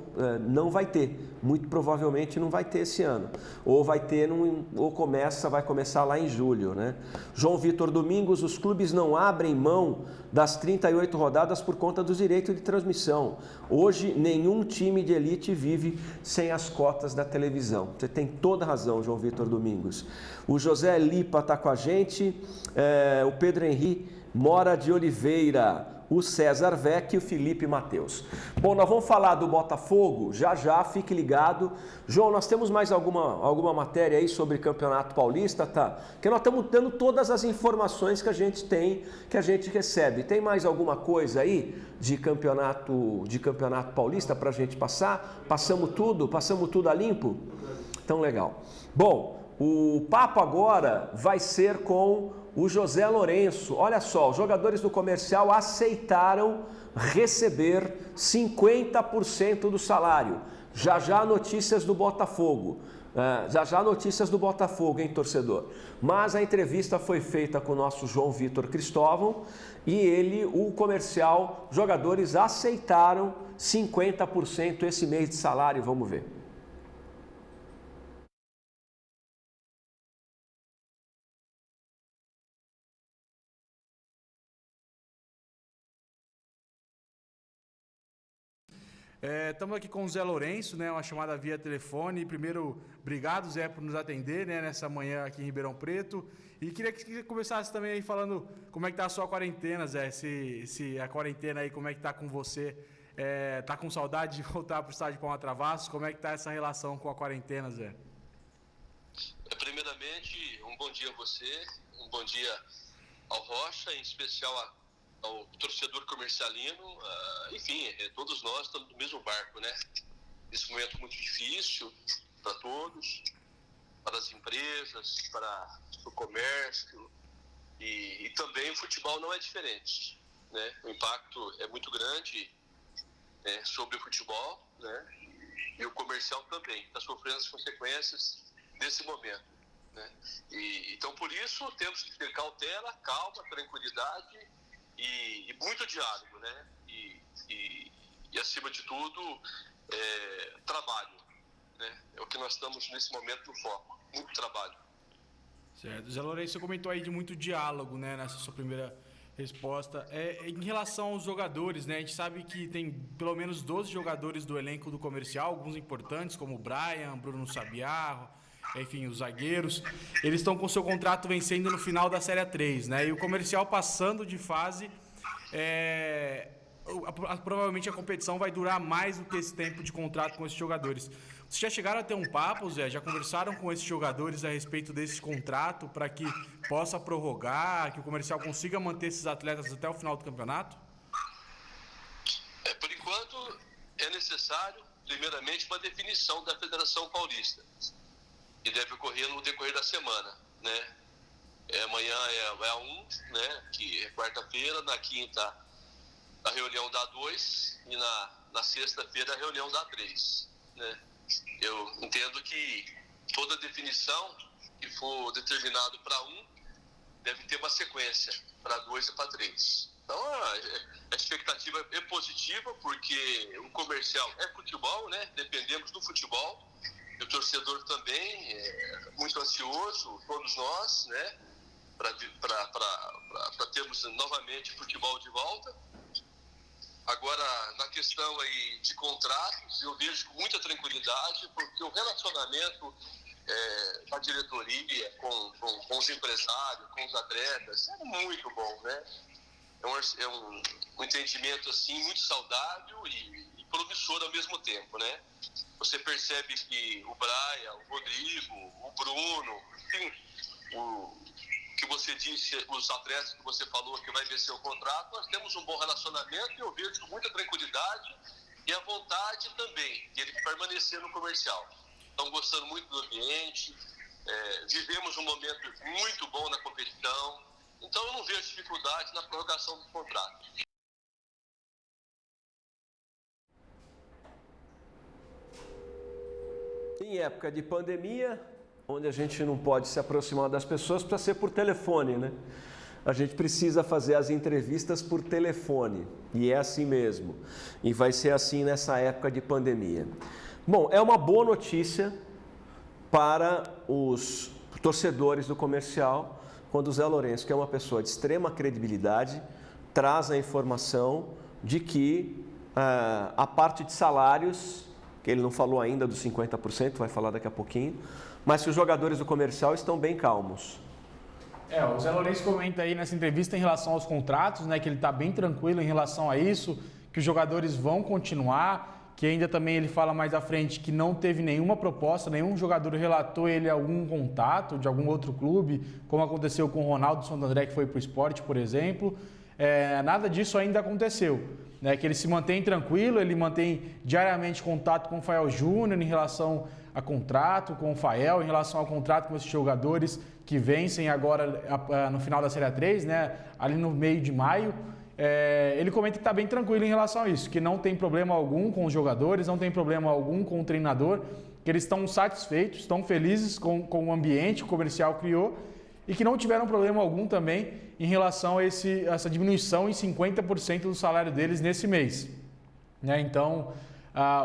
não vai ter. Muito provavelmente não vai ter esse ano. Ou vai ter, vai começar lá em julho, né? João Vitor Domingos, os clubes não abrem mão das 38 rodadas por conta dos direitos de transmissão. Hoje, nenhum time de elite vive sem as cotas da televisão. Você tem toda a razão, João Vitor Domingos. O José Lipa está com a gente, o Pedro Henrique Mora de Oliveira, o César Vec e o Felipe Matheus. Bom, nós vamos falar do Botafogo, já, fique ligado. João, nós temos mais alguma matéria aí sobre Campeonato Paulista, tá? Porque nós estamos dando todas as informações que a gente tem, que a gente recebe. Tem mais alguma coisa aí de Campeonato Paulista para a gente passar? Passamos tudo a limpo? Então, legal. Bom, O papo agora vai ser com o José Lourenço. Olha só, os jogadores do Comercial aceitaram receber 50% do salário. Já notícias do Botafogo. Já notícias do Botafogo, hein, torcedor? Mas a entrevista foi feita com o nosso João Vitor Cristóvão e o Comercial, jogadores aceitaram 50% esse mês de salário. Vamos ver. Estamos aqui com o Zé Lourenço, né, uma chamada via telefone. Primeiro, obrigado, Zé, por nos atender, né, nessa manhã aqui em Ribeirão Preto. E queria que você começasse também aí falando como é que está a sua quarentena, Zé. Se a quarentena aí, como é que está com você? Tá com saudade de voltar para o estádio Palma Travassos? Como é que está essa relação com a quarentena, Zé? Primeiramente, um bom dia a você, um bom dia ao Rocha, em especial ao torcedor comercialino, enfim, todos nós estamos no mesmo barco, né? Esse momento muito difícil para todos, para as empresas, para o comércio e também o futebol não é diferente, né? O impacto é muito grande sobre o futebol, né? E o comercial também está sofrendo as consequências desse momento, né? Então por isso temos que ter cautela, calma, tranquilidade e muito diálogo, né? E acima de tudo, trabalho, né? É o que nós estamos nesse momento no foco, muito trabalho. Certo. Zé Lourenço, você comentou aí de muito diálogo, né, nessa sua primeira resposta. Em relação aos jogadores, né, a gente sabe que tem pelo menos 12 jogadores do elenco do Comercial, alguns importantes, como o Brian, Bruno Sabiá, enfim, os zagueiros, eles estão com seu contrato vencendo no final da Série 3, né? E o Comercial passando de fase, provavelmente a competição vai durar mais do que esse tempo de contrato com esses jogadores. Vocês já chegaram a ter um papo, Zé? Já conversaram com esses jogadores a respeito desse contrato para que possa prorrogar, que o Comercial consiga manter esses atletas até o final do campeonato? Por enquanto, é necessário, primeiramente, uma definição da Federação Paulista, que deve ocorrer no decorrer da semana, né? Amanhã é a 1, né? Que é quarta-feira, na quinta a reunião da 2 e na sexta-feira a reunião da 3, né? Eu entendo que toda definição que for determinado para 1 deve ter uma sequência para 2 e para 3. Então a expectativa é positiva, porque o comercial é futebol, né? Dependemos do futebol. E o torcedor também é muito ansioso, todos nós, né, para termos novamente futebol de volta. Agora, na questão aí de contratos, eu vejo com muita tranquilidade, porque o relacionamento da diretoria com os empresários, com os atletas, é muito bom, né? É um entendimento assim, muito saudável e promissor ao mesmo tempo, né? Você percebe que o Brian, o Rodrigo, o Bruno, enfim, que você disse, os atletas que você falou que vai vencer o contrato, nós temos um bom relacionamento e eu vejo com muita tranquilidade e a vontade também de ele permanecer no comercial. Estão gostando muito do ambiente, vivemos um momento muito bom na competição, então eu não vejo dificuldade na prorrogação do contrato. Em época de pandemia, onde a gente não pode se aproximar das pessoas, precisa ser por telefone, né? A gente precisa fazer as entrevistas por telefone, e é assim mesmo. E vai ser assim nessa época de pandemia. Bom, é uma boa notícia para os torcedores do Comercial, quando o Zé Lourenço, que é uma pessoa de extrema credibilidade, traz a informação de que a parte de salários, que ele não falou ainda dos 50%, vai falar daqui a pouquinho, mas que os jogadores do Comercial estão bem calmos. O Zé Lourenço comenta aí nessa entrevista em relação aos contratos, né, que ele está bem tranquilo em relação a isso, que os jogadores vão continuar, que ainda também ele fala mais à frente que não teve nenhuma proposta, nenhum jogador relatou ele algum contato de algum outro clube, como aconteceu com o Ronaldo Santo André, que foi para o Sport, por exemplo. Nada disso ainda aconteceu, né? Que ele se mantém tranquilo, ele mantém diariamente contato com o Fael Júnior em relação a contrato com o Fael, em relação ao contrato com esses jogadores que vencem agora no final da Série A3, né, ali no meio de maio. Ele comenta que está bem tranquilo em relação a isso, que não tem problema algum com os jogadores, não tem problema algum com o treinador, que eles estão satisfeitos, estão felizes com o ambiente que o comercial criou e que não tiveram problema algum também em relação a essa diminuição em 50% do salário deles nesse mês. Né? Então,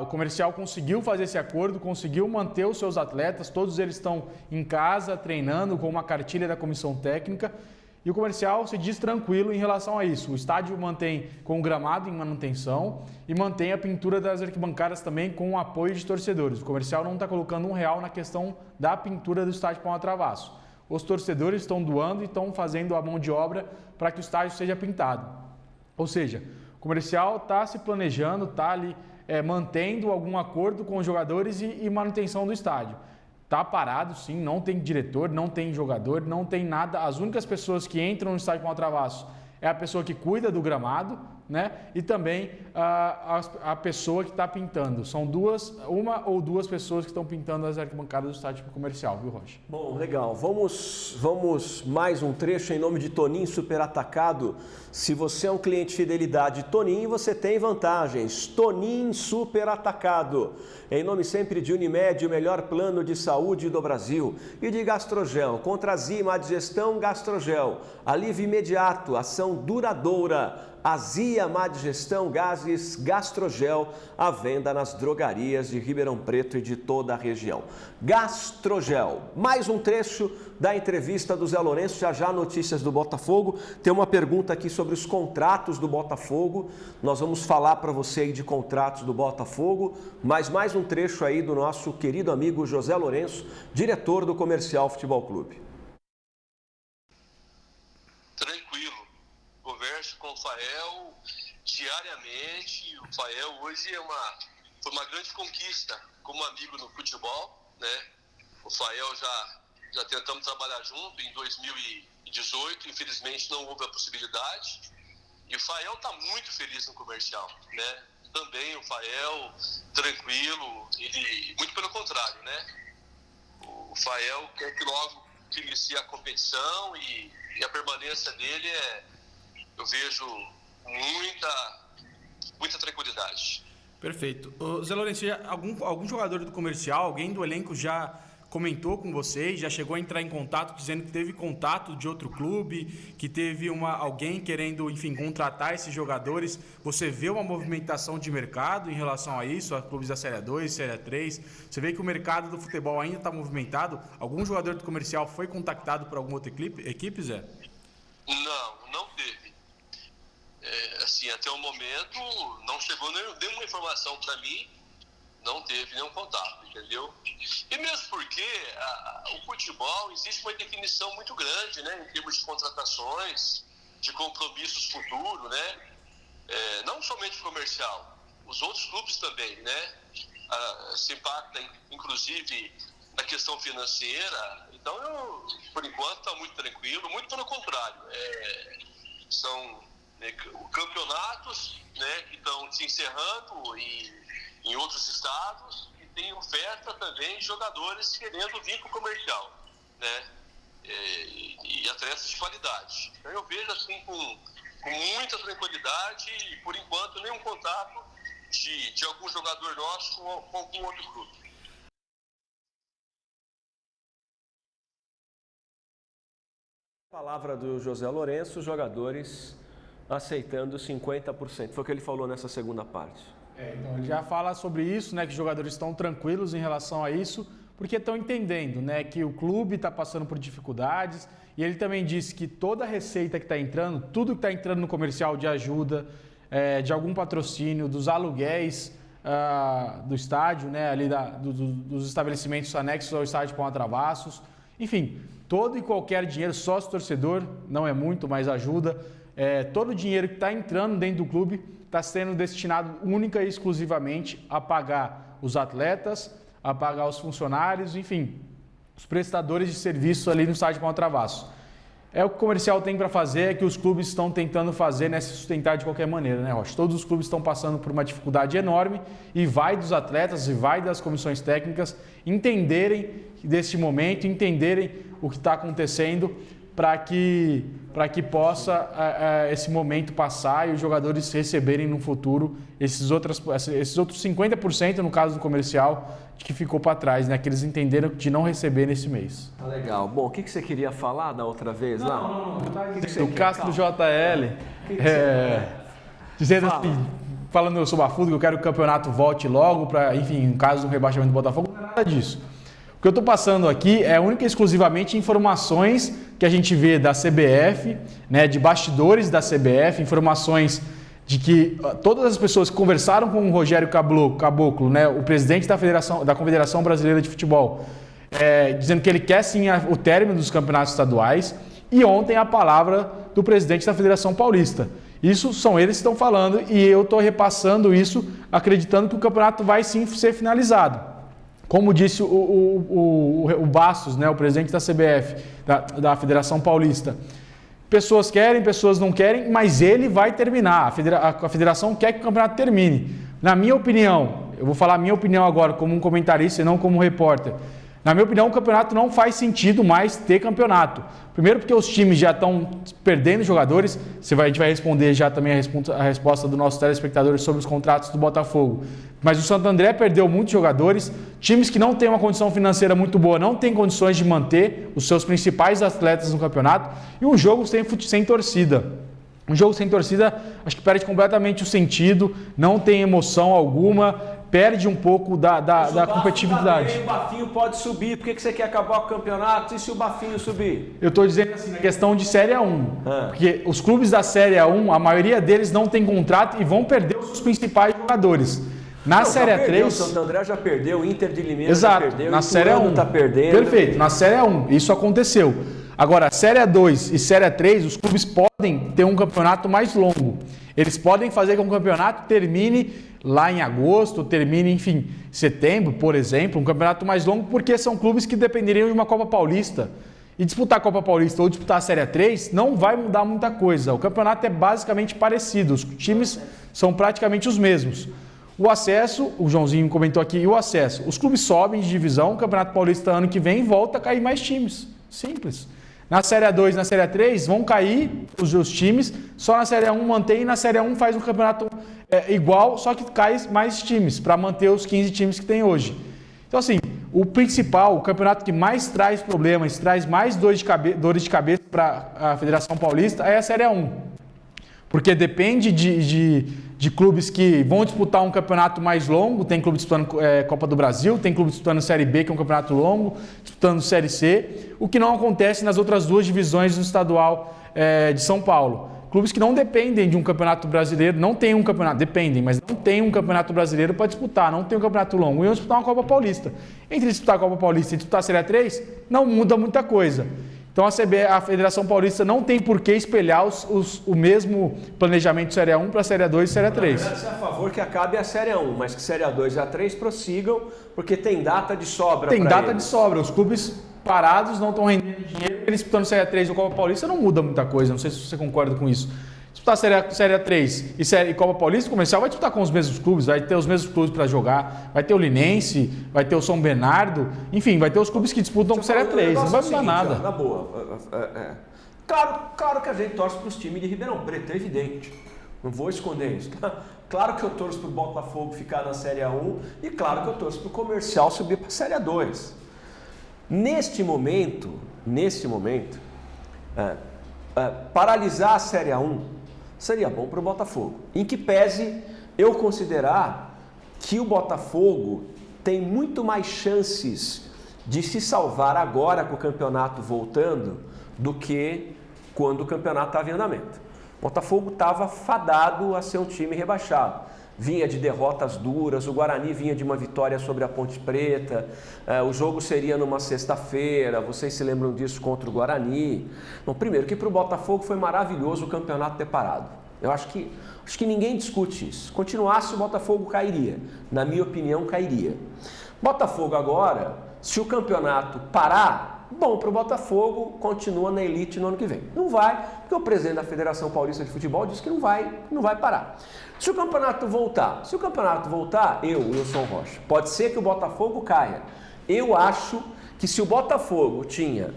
o comercial conseguiu fazer esse acordo, conseguiu manter os seus atletas, todos eles estão em casa treinando com uma cartilha da comissão técnica e o comercial se diz tranquilo em relação a isso. O estádio mantém com o gramado em manutenção e mantém a pintura das arquibancadas também com o apoio de torcedores. O comercial não está colocando R$1 na questão da pintura do estádio Pão a Travasso. Os torcedores estão doando e estão fazendo a mão de obra para que o estádio seja pintado. Ou seja, o comercial está se planejando, está ali mantendo algum acordo com os jogadores e manutenção do estádio. Está parado, sim, não tem diretor, não tem jogador, não tem nada. As únicas pessoas que entram no estádio Pão a Travasso é a pessoa que cuida do gramado, né? E também a pessoa que está pintando. São uma ou duas pessoas que estão pintando as arquibancadas do estádio comercial, viu, Rocha? Bom, legal. Vamos mais um trecho em nome de Tonin Super Atacado. Se você é um cliente fidelidade Tonin, você tem vantagens. Tonin Super Atacado. Em nome sempre de Unimed, o melhor plano de saúde do Brasil. E de Gastrogel, contra azia, digestão, Gastrogel. Alívio imediato, ação duradoura. Azia, má digestão, gases, Gastrogel, à venda nas drogarias de Ribeirão Preto e de toda a região. Gastrogel. Mais um trecho da entrevista do Zé Lourenço, já notícias do Botafogo. Tem uma pergunta aqui sobre os contratos do Botafogo. Nós vamos falar para você aí de contratos do Botafogo, mas mais um trecho aí do nosso querido amigo José Lourenço, diretor do Comercial Futebol Clube. Converso com o Fael diariamente. O Fael hoje foi uma grande conquista como amigo no futebol, né? O Fael já tentamos trabalhar junto em 2018, infelizmente não houve a possibilidade. E o Fael está muito feliz no comercial, né? Também o Fael tranquilo, ele muito pelo contrário, né? O Fael quer que logo inicie a competição e a permanência dele eu vejo muita tranquilidade. Perfeito. Zé Lourenço, algum jogador do comercial, alguém do elenco já comentou com vocês, já chegou a entrar em contato dizendo que teve contato de outro clube, que teve alguém querendo, enfim, contratar esses jogadores? Você vê uma movimentação de mercado em relação a isso, a clubes da Série A2, Série A3? Você vê que o mercado do futebol ainda está movimentado? Algum jogador do comercial foi contactado por alguma outra equipe, Zé? Não teve. Assim, até o momento não chegou nenhuma informação para mim, não teve nenhum contato, entendeu? E mesmo porque o futebol existe uma definição muito grande, né, em termos de contratações, de compromissos futuros, né? Não somente o comercial, os outros clubes também, né? Se impacta, inclusive, na questão financeira. Então, por enquanto, está muito tranquilo, muito pelo contrário. São campeonatos, né, que estão se encerrando em outros estados e tem oferta também de jogadores querendo vir para o comercial, né, e atletas de qualidade. Então eu vejo assim com muita tranquilidade e por enquanto nenhum contato de algum jogador nosso com algum outro clube. Palavra do José Lourenço, os jogadores aceitando 50%. Foi o que ele falou nessa segunda parte. Então ele já fala sobre isso, né, que os jogadores estão tranquilos em relação a isso, porque estão entendendo, né, que o clube está passando por dificuldades, e ele também disse que toda a receita que está entrando, tudo que está entrando no comercial de ajuda, de algum patrocínio, dos aluguéis do estádio, né, ali dos estabelecimentos anexos ao estádio Pão a Travassos, enfim, todo e qualquer dinheiro, sócio-torcedor, não é muito, mas ajuda. Todo o dinheiro que está entrando dentro do clube está sendo destinado única e exclusivamente a pagar os atletas, a pagar os funcionários, enfim, os prestadores de serviço ali no estádio Pão a Travassos. É o que o comercial tem para fazer, é que os clubes estão tentando fazer, né, se sustentar de qualquer maneira, né, Rocha? Todos os clubes estão passando por uma dificuldade enorme e vai dos atletas e vai das comissões técnicas entenderem deste momento, entenderem o que está acontecendo para que possa esse momento passar e os jogadores receberem no futuro esses outros 50%, no caso do comercial, de que ficou para trás, né? Que eles entenderam de não receber nesse mês. Tá legal. Bom, o que você queria falar da outra vez lá? O Castro JL, dizendo assim, falando eu sou bafudo, que eu quero que o campeonato volte logo, para, enfim, no caso do rebaixamento do Botafogo, não é nada disso. O que eu estou passando aqui é única e exclusivamente informações que a gente vê da CBF, né, de bastidores da CBF, informações de que todas as pessoas que conversaram com o Rogério Caboclo, né, o presidente da Confederação Brasileira de Futebol, dizendo que ele quer sim o término dos campeonatos estaduais, e ontem a palavra do presidente da Federação Paulista. Isso são eles que estão falando e eu estou repassando isso, acreditando que o campeonato vai sim ser finalizado. Como disse o Bastos, né, o presidente da CBF, da Federação Paulista, pessoas querem, pessoas não querem, mas ele vai terminar. A federação quer que o campeonato termine. Na minha opinião, eu vou falar a minha opinião agora como um comentarista e não como repórter. Na minha opinião, o campeonato não faz sentido mais ter campeonato. Primeiro porque os times já estão perdendo jogadores. A gente vai responder já também a resposta dos nossos telespectadores sobre os contratos do Botafogo. Mas o Santo André perdeu muitos jogadores. Times que não têm uma condição financeira muito boa não têm condições de manter os seus principais atletas no campeonato. E um jogo sem torcida. Um jogo sem torcida, acho que perde completamente o sentido, não tem emoção alguma, perde um pouco da competitividade. O Bafinho pode subir, por que você quer acabar com o campeonato? E se o Bafinho subir? Eu estou dizendo assim, na questão de Série A1, porque os clubes da Série A1, a maioria deles não tem contrato e vão perder os seus principais jogadores. Na Série A3... O Santo André já perdeu, o Inter de Limeira exato, já perdeu, na Série A1 está perdendo. Perfeito, na Série A1, isso aconteceu. Agora, Série A2 e Série A3, os clubes podem ter um campeonato mais longo. Eles podem fazer com que o campeonato termine lá em agosto, termine, enfim, em setembro, por exemplo, um campeonato mais longo, porque são clubes que dependeriam de uma Copa Paulista. E disputar a Copa Paulista ou disputar a Série A3 não vai mudar muita coisa. O campeonato é basicamente parecido, os times são praticamente os mesmos. O acesso, o Joãozinho comentou aqui, o acesso. Os clubes sobem de divisão, o Campeonato Paulista ano que vem volta a cair mais times. Simples. Na Série A2 e na Série A3 vão cair os times, só na Série A1 mantém e na Série A1 faz um campeonato igual, só que cai mais times, para manter os 15 times que tem hoje. Então assim, o principal, o campeonato que mais traz problemas, traz mais dores de cabeça para a Federação Paulista é a Série A1. Porque depende de clubes que vão disputar um campeonato mais longo, tem clube disputando Copa do Brasil, tem clube disputando Série B, que é um campeonato longo, disputando Série C, o que não acontece nas outras duas divisões do estadual de São Paulo. Clubes que não dependem de um campeonato brasileiro, não tem um campeonato, dependem, mas não tem um campeonato brasileiro para disputar, não tem um campeonato longo, e vão disputar uma Copa Paulista. Entre disputar a Copa Paulista e disputar a Série A3, não muda muita coisa. Então a Federação Paulista não tem por que espelhar o mesmo planejamento de Série A1 para a Série A2 e Série A3. Na verdade, você é a favor que acabe a Série A1, mas que Série A2 e A3 prossigam, porque tem data de sobra. Tem data de sobra. Os clubes parados não estão rendendo dinheiro, eles disputando Série A3 ou Copa Paulista não muda muita coisa, não sei se você concorda com isso. Disputar Série A3 e Copa Paulista, o comercial vai disputar com os mesmos clubes, vai ter os mesmos clubes para jogar, vai ter o Linense, vai ter o São Bernardo, enfim, vai ter os clubes que disputam com Série A3, não vai mudar nada. Na boa, claro que a gente torce para os times de Ribeirão Preto, é evidente, não vou esconder isso. Claro que eu torço para o Botafogo ficar na Série A1 e claro que eu torço para o comercial subir para a Série A2. Neste momento, paralisar a Série A1 seria bom para o Botafogo. Em que pese eu considerar que o Botafogo tem muito mais chances de se salvar agora com o campeonato voltando do que quando o campeonato estava em andamento. O Botafogo estava fadado a ser um time rebaixado. Vinha de derrotas duras, o Guarani vinha de uma vitória sobre a Ponte Preta, o jogo seria numa sexta-feira, vocês se lembram disso contra o Guarani. Bom, primeiro que para o Botafogo foi maravilhoso o campeonato ter parado. Eu acho que ninguém discute isso. Continuasse, o Botafogo cairia. Na minha opinião, cairia. Botafogo agora, se o campeonato parar, bom para o Botafogo, continua na elite no ano que vem. Não vai, porque o presidente da Federação Paulista de Futebol disse que não vai parar. Se o campeonato voltar, eu, Wilson Rocha, pode ser que o Botafogo caia. Eu acho que se o Botafogo tinha,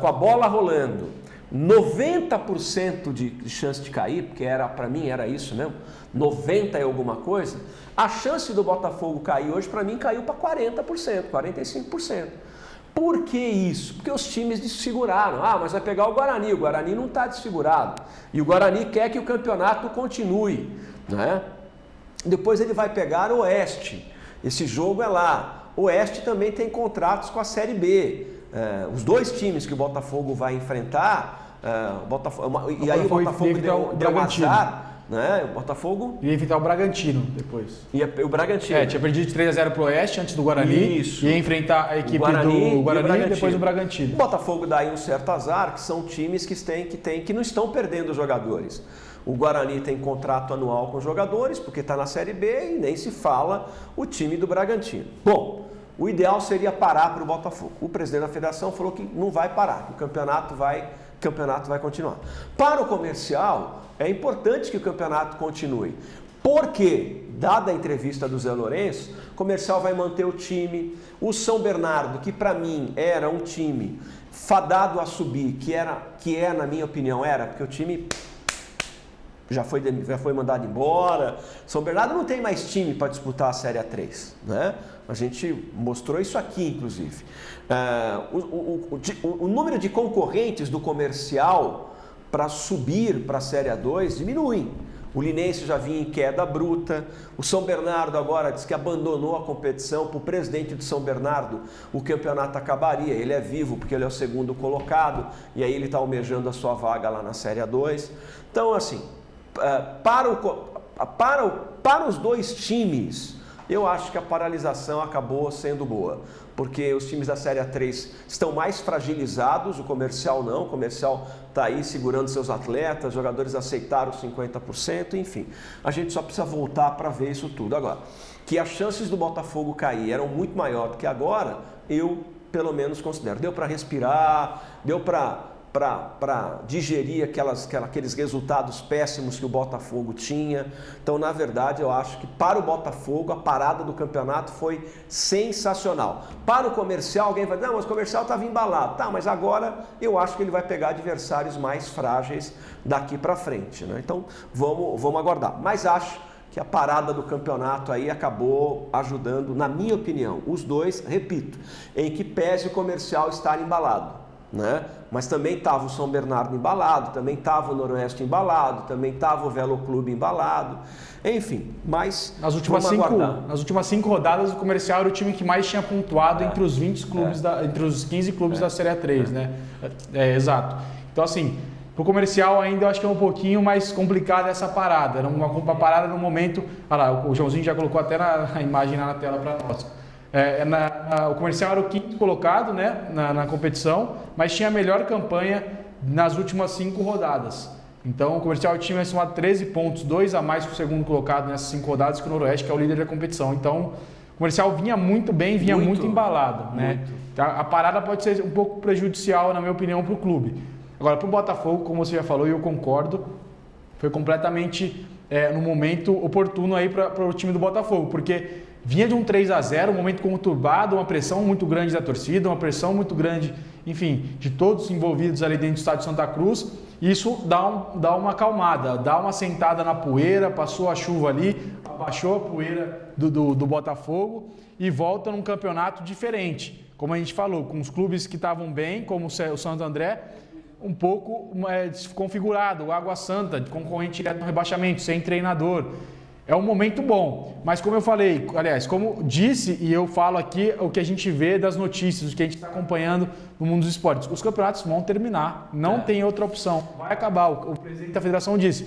com a bola rolando, 90% de chance de cair, porque para mim era isso mesmo, 90 e alguma coisa, a chance do Botafogo cair hoje, para mim, caiu para 40%, 45%. Por que isso? Porque os times desfiguraram. Mas vai pegar o Guarani não está desfigurado. E o Guarani quer que o campeonato continue, né? Depois ele vai pegar o Oeste. Esse jogo é lá. O Oeste também tem contratos com a Série B. Os dois times que o Botafogo vai enfrentar, o Botafogo deu um azar. Né? O Botafogo ia enfrentar o Bragantino depois. O Bragantino. Tinha perdido de 3-0 pro Oeste antes do Guarani. Isso. Ia enfrentar a equipe do Guarani e depois o Bragantino. O Botafogo dá aí um certo azar, que são times que não estão perdendo jogadores. O Guarani tem contrato anual com jogadores, porque está na Série B, e nem se fala o time do Bragantino. Bom, o ideal seria parar para o Botafogo. O presidente da federação falou que não vai parar, que o campeonato vai continuar. Para o comercial, é importante que o campeonato continue, porque, dada a entrevista do Zé Lourenço, o comercial vai manter o time. O São Bernardo, que para mim era um time fadado a subir, que na minha opinião, porque o time já foi mandado embora. São Bernardo não tem mais time para disputar a Série A3, né? A gente mostrou isso aqui, inclusive. O número de concorrentes do comercial para subir para a Série A2 diminui. O Linense já vinha em queda bruta. O São Bernardo agora diz que abandonou a competição. Para o presidente do São Bernardo, o campeonato acabaria. Ele é vivo porque ele é o segundo colocado e aí ele está almejando a sua vaga lá na Série A2. Então, assim, para os dois times, eu acho que a paralisação acabou sendo boa, porque os times da Série A3 estão mais fragilizados, o comercial não, o comercial está aí segurando seus atletas, os jogadores aceitaram 50%, enfim. A gente só precisa voltar para ver isso tudo. Agora, que as chances do Botafogo cair eram muito maiores do que agora, eu pelo menos considero. Deu para respirar, deu para digerir aqueles resultados péssimos que o Botafogo tinha. Então, na verdade, eu acho que para o Botafogo a parada do campeonato foi sensacional. Para o comercial, alguém vai dizer, não, mas o comercial estava embalado. Tá, mas agora eu acho que ele vai pegar adversários mais frágeis daqui para frente, né? Então, vamos aguardar. Mas acho que a parada do campeonato aí acabou ajudando, na minha opinião, os dois, repito, em que pese o comercial estar embalado, né? Mas também estava o São Bernardo embalado, também estava o Noroeste embalado, também estava o Velo Clube embalado, enfim, mas nas últimas 5 rodadas o comercial era o time que mais tinha pontuado entre os 20 clubes, entre os 15 clubes da Série A3, né? Exato. Então, assim, para o comercial ainda eu acho que é um pouquinho mais complicada essa parada. Era uma parada no momento. Olha lá, o Joãozinho já colocou até a imagem na tela para nós. O comercial era o quinto colocado, né, na competição, mas tinha a melhor campanha nas últimas 5 rodadas. Então o comercial tinha somado 13 pontos, 2 a mais que o segundo colocado nessas 5 rodadas, que o Noroeste, que é o líder da competição. Então o comercial vinha muito bem, vinha muito embalado, né? A parada pode ser um pouco prejudicial, na minha opinião, para o clube. Agora, para o Botafogo, como você já falou e eu concordo, foi completamente no momento oportuno aí para o time do Botafogo, porque vinha de um 3-0, um momento conturbado, uma pressão muito grande da torcida, uma pressão muito grande, enfim, de todos os envolvidos ali dentro do estádio Santa Cruz. E isso dá uma acalmada, dá uma sentada na poeira, passou a chuva ali, abaixou a poeira do Botafogo e volta num campeonato diferente. Como a gente falou, com os clubes que estavam bem, como o Santo André, um pouco desconfigurado, o Água Santa, concorrente direto no rebaixamento, sem treinador. É um momento bom, mas como eu falei, aliás, como disse e eu falo aqui, o que a gente vê das notícias, o que a gente está acompanhando no mundo dos esportes, os campeonatos vão terminar, não tem outra opção, vai acabar. O presidente da federação disse,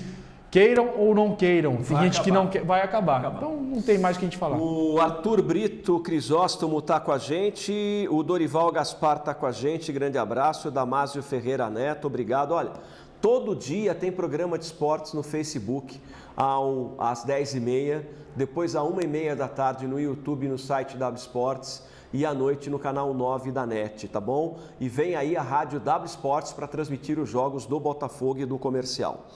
queiram ou não queiram, tem gente que não quer, vai acabar. Então não tem mais o que a gente falar. O Arthur Brito Crisóstomo está com a gente, o Dorival Gaspar está com a gente, grande abraço, o Damásio Ferreira Neto, obrigado. Olha, todo dia tem programa de esportes no Facebook, às 10h30, depois às 1h30 da tarde no YouTube e no site W Esportes. e à noite no canal 9 da NET, tá bom? E vem aí a Rádio W Sports para transmitir os jogos do Botafogo e do Comercial.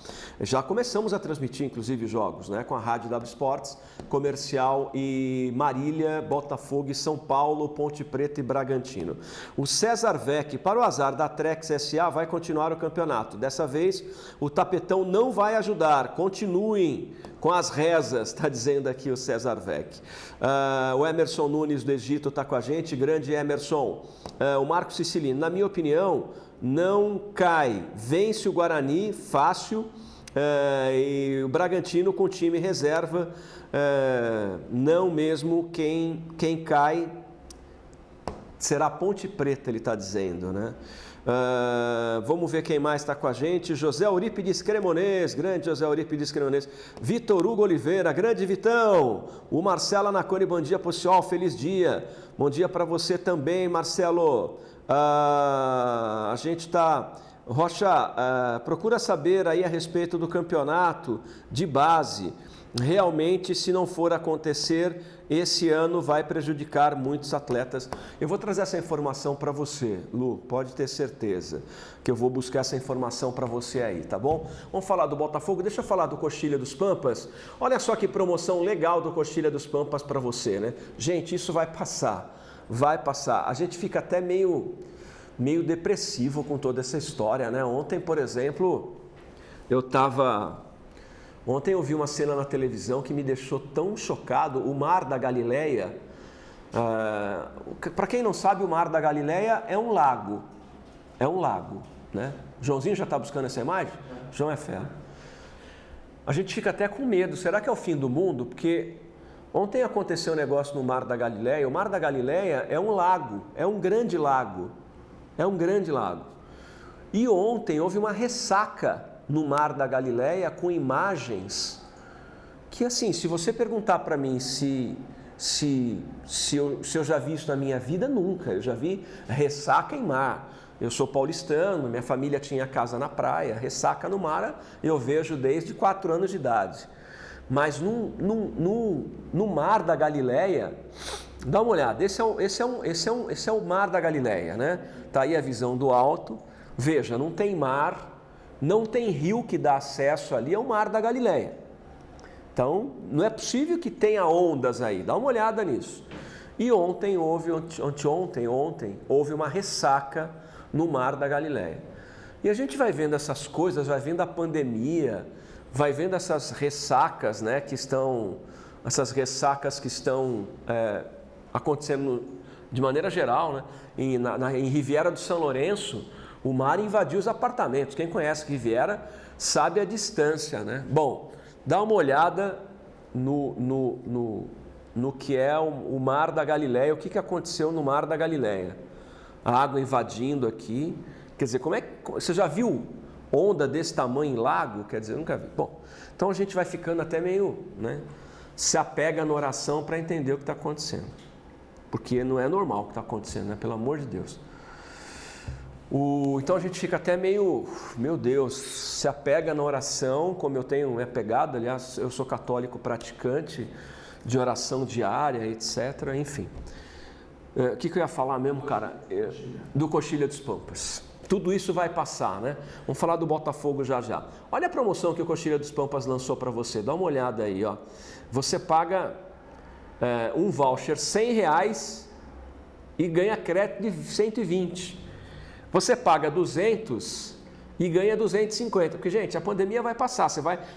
Já começamos a transmitir, inclusive, jogos, né? Com a Rádio W Sports, Comercial e Marília, Botafogo e São Paulo, Ponte Preta e Bragantino. O César Vec, para o azar da Trex SA, vai continuar o campeonato. Dessa vez, o tapetão não vai ajudar. Continuem com as rezas, está dizendo aqui o César Vec. O Emerson Nunes do Egito está com a gente. Grande Emerson. O Marco Sicilino, na minha opinião, não cai. Vence o Guarani, fácil. E o Bragantino com time reserva. Não mesmo quem cai será Ponte Preta, ele está dizendo, né? Vamos ver quem mais está com a gente. José Eurípides Cremonês, grande José Eurípides Cremonês. Vitor Hugo Oliveira, grande Vitão. O Marcelo Anacone, bom dia, pessoal, feliz dia. Bom dia para você também, Marcelo. A gente está... Rocha, procura saber aí a respeito do campeonato de base. Realmente, se não for acontecer, esse ano vai prejudicar muitos atletas. Eu vou trazer essa informação para você, Lu, pode ter certeza que eu vou buscar essa informação para você aí, tá bom? Vamos falar do Botafogo, deixa eu falar do Coxilha dos Pampas. Olha só que promoção legal do Coxilha dos Pampas para você, né? Gente, isso vai passar, vai passar. A gente fica até meio depressivo com toda essa história, né? Ontem, por exemplo, Ontem eu vi uma cena na televisão que me deixou tão chocado, o Mar da Galileia. Para quem não sabe, o Mar da Galileia é um lago, né? Joãozinho já está buscando essa imagem? João é fera. A gente fica até com medo, será que é o fim do mundo? Porque ontem aconteceu um negócio no Mar da Galileia. O Mar da Galileia é um lago, é um grande lago, E ontem houve uma ressaca no Mar da Galileia com imagens que, assim, se você perguntar para mim se eu já vi isso na minha vida, nunca. Eu já vi ressaca em mar. Eu sou paulistano, minha família tinha casa na praia, ressaca no mar eu vejo desde 4 anos de idade. Mas no Mar da Galileia, dá uma olhada, esse é o Mar da Galileia, né? Tá aí a visão do alto. Veja, não tem mar, não tem rio que dá acesso ali ao Mar da Galileia. Então, não é possível que tenha ondas aí. Dá uma olhada nisso. E ontem houve uma ressaca no Mar da Galileia. E a gente vai vendo essas coisas, vai vendo a pandemia, vai vendo essas ressacas, né, que estão acontecendo de maneira geral, né? Em Riviera do São Lourenço, o mar invadiu os apartamentos. Quem conhece Riviera sabe a distância, né? Bom, dá uma olhada no que é o Mar da Galileia, o que aconteceu no Mar da Galileia. A água invadindo aqui. Quer dizer, você já viu onda desse tamanho em lago? Quer dizer, nunca vi. Bom, então a gente vai ficando até meio, né? Se apega na oração para entender o que está acontecendo. Porque não é normal o que está acontecendo, né? Pelo amor de Deus. Então a gente fica até meio, meu Deus, se apega na oração, como eu tenho me apegado, aliás, eu sou católico praticante de oração diária, etc, enfim. O que eu ia falar mesmo, cara? Do Coxilha dos Pampas. Tudo isso vai passar, né? Vamos falar do Botafogo já já. Olha a promoção que o Coxilha dos Pampas lançou para você, dá uma olhada aí, ó. Você paga um voucher R$100 e ganha crédito de 120. Você paga 200 e ganha 250, porque, gente, a pandemia vai passar,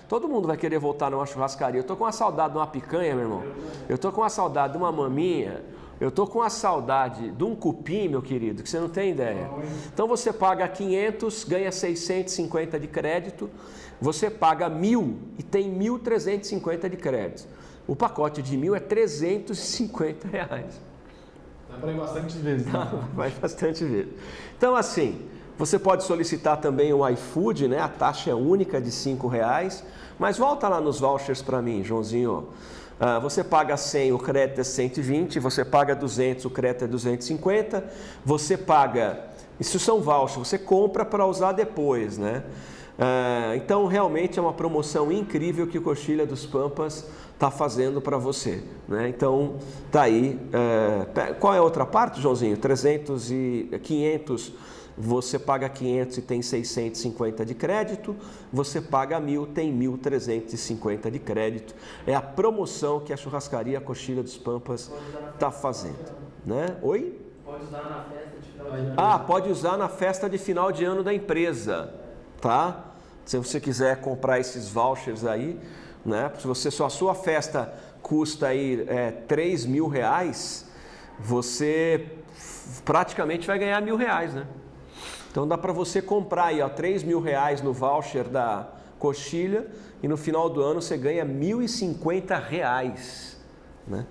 todo mundo vai querer voltar numa churrascaria. Eu tô com uma saudade de uma picanha, meu irmão. Eu tô com uma saudade de uma maminha. Eu tô com uma saudade de um cupim, meu querido, que você não tem ideia. Então você paga 500, ganha 650 de crédito. Você paga 1.000 e tem 1.350 de crédito. O pacote de 1.000 é R$350. Dá para ir bastante vezes, né? Vai bastante vezes. Então, assim, você pode solicitar também o iFood, né? A taxa é única de R$5. Mas volta lá nos vouchers para mim, Joãozinho. Você paga 100, o crédito é 120. Você paga 200, o crédito é 250. Você paga... Isso são vouchers, você compra para usar depois, né? Então, realmente é uma promoção incrível que o Coxilha dos Pampas está fazendo para você, né? Então, tá aí. Qual é a outra parte, Joãozinho? 500, você paga 500 e tem 650 de crédito, você paga 1.000, tem 1.350 de crédito. É a promoção que a Churrascaria Coxilha dos Pampas está fazendo, né? Oi? Pode usar na festa de final de ano. Pode usar na festa de final de ano da empresa, tá? Se você quiser comprar esses vouchers aí, né? Se a sua festa custa aí R$3.000, você praticamente vai ganhar R$1.000, né? Então dá para você comprar aí, ó, R$3.000 no voucher da Coxilha e no final do ano você ganha R$1.050, né?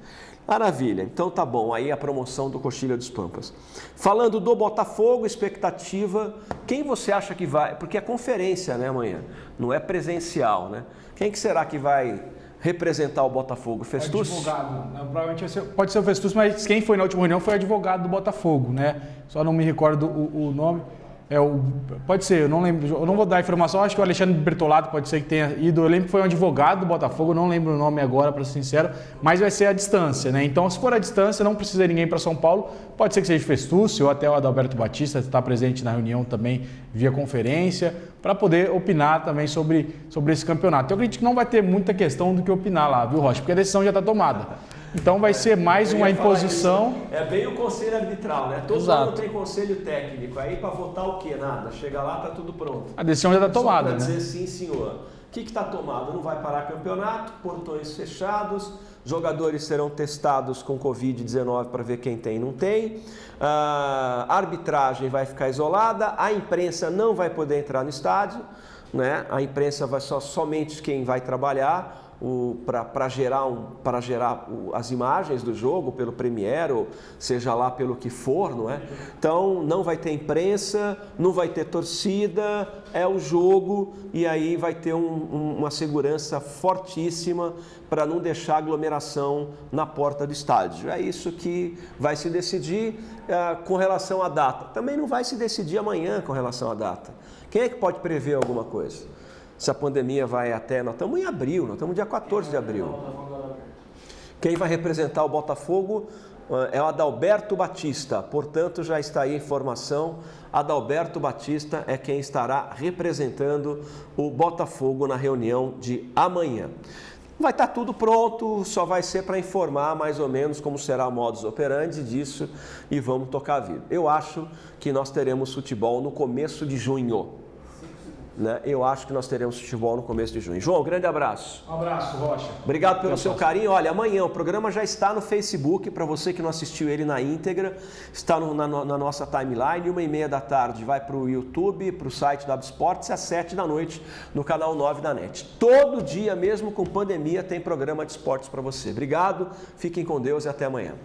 Maravilha, então tá bom, aí a promoção do Coxilha dos Pampas. Falando do Botafogo, expectativa, quem você acha que vai, porque é conferência, né, amanhã, não é presencial, né? Quem que será que vai representar o Botafogo? Festus? Advogado, né? Provavelmente pode ser o Festus, mas quem foi na última reunião foi o advogado do Botafogo, né? Só não me recordo o nome. Pode ser, eu não lembro, eu não vou dar informação, acho que o Alexandre Bertolato pode ser que tenha ido, eu lembro que foi um advogado do Botafogo, eu não lembro o nome agora, para ser sincero, mas vai ser à distância, né? Então, se for à distância, não precisa ninguém para São Paulo, pode ser que seja Festúcio ou até o Adalberto Batista está presente na reunião também via conferência, para poder opinar também sobre esse campeonato. Eu acredito que não vai ter muita questão do que opinar lá, viu, Rocha? Porque a decisão já está tomada. Então vai ser mais uma imposição. É bem o conselho arbitral, né? Todo Exato. ano tem conselho técnico. Aí para votar o quê? Nada. Chega lá, tá tudo pronto. A decisão já está tomada, Só para né? dizer sim, senhor. O que está tomado? Não vai parar campeonato, portões fechados, jogadores serão testados com Covid-19 para ver quem tem e não tem. A arbitragem vai ficar isolada, a imprensa não vai poder entrar no estádio, né? A imprensa vai somente quem vai trabalhar para gerar as imagens do jogo pelo Premiere, ou seja lá pelo que for, não é? Então não vai ter imprensa, não vai ter torcida, é o jogo e aí vai ter uma segurança fortíssima para não deixar aglomeração na porta do estádio. É isso que vai se decidir com relação à data. Também não vai se decidir amanhã com relação à data. Quem é que pode prever alguma coisa? Se a pandemia vai até... Nós estamos em abril, nós estamos no dia 14 de abril. Quem vai representar o Botafogo é o Adalberto Batista. Portanto, já está aí a informação. Adalberto Batista é quem estará representando o Botafogo na reunião de amanhã. Vai estar tudo pronto, só vai ser para informar mais ou menos como será o modus operandi disso e vamos tocar a vida. Eu acho que nós teremos futebol no começo de junho. Né? Eu acho que nós teremos futebol no começo de junho. João, grande abraço. Um abraço, Rocha. Obrigado pelo seu carinho. Olha, amanhã o programa já está no Facebook, para você que não assistiu ele na íntegra, está na nossa timeline, 1h30 da tarde vai para o YouTube, para o site da Esportes, e às 7 da noite no canal 9 da NET. Todo dia, mesmo com pandemia, tem programa de esportes para você. Obrigado, fiquem com Deus e até amanhã.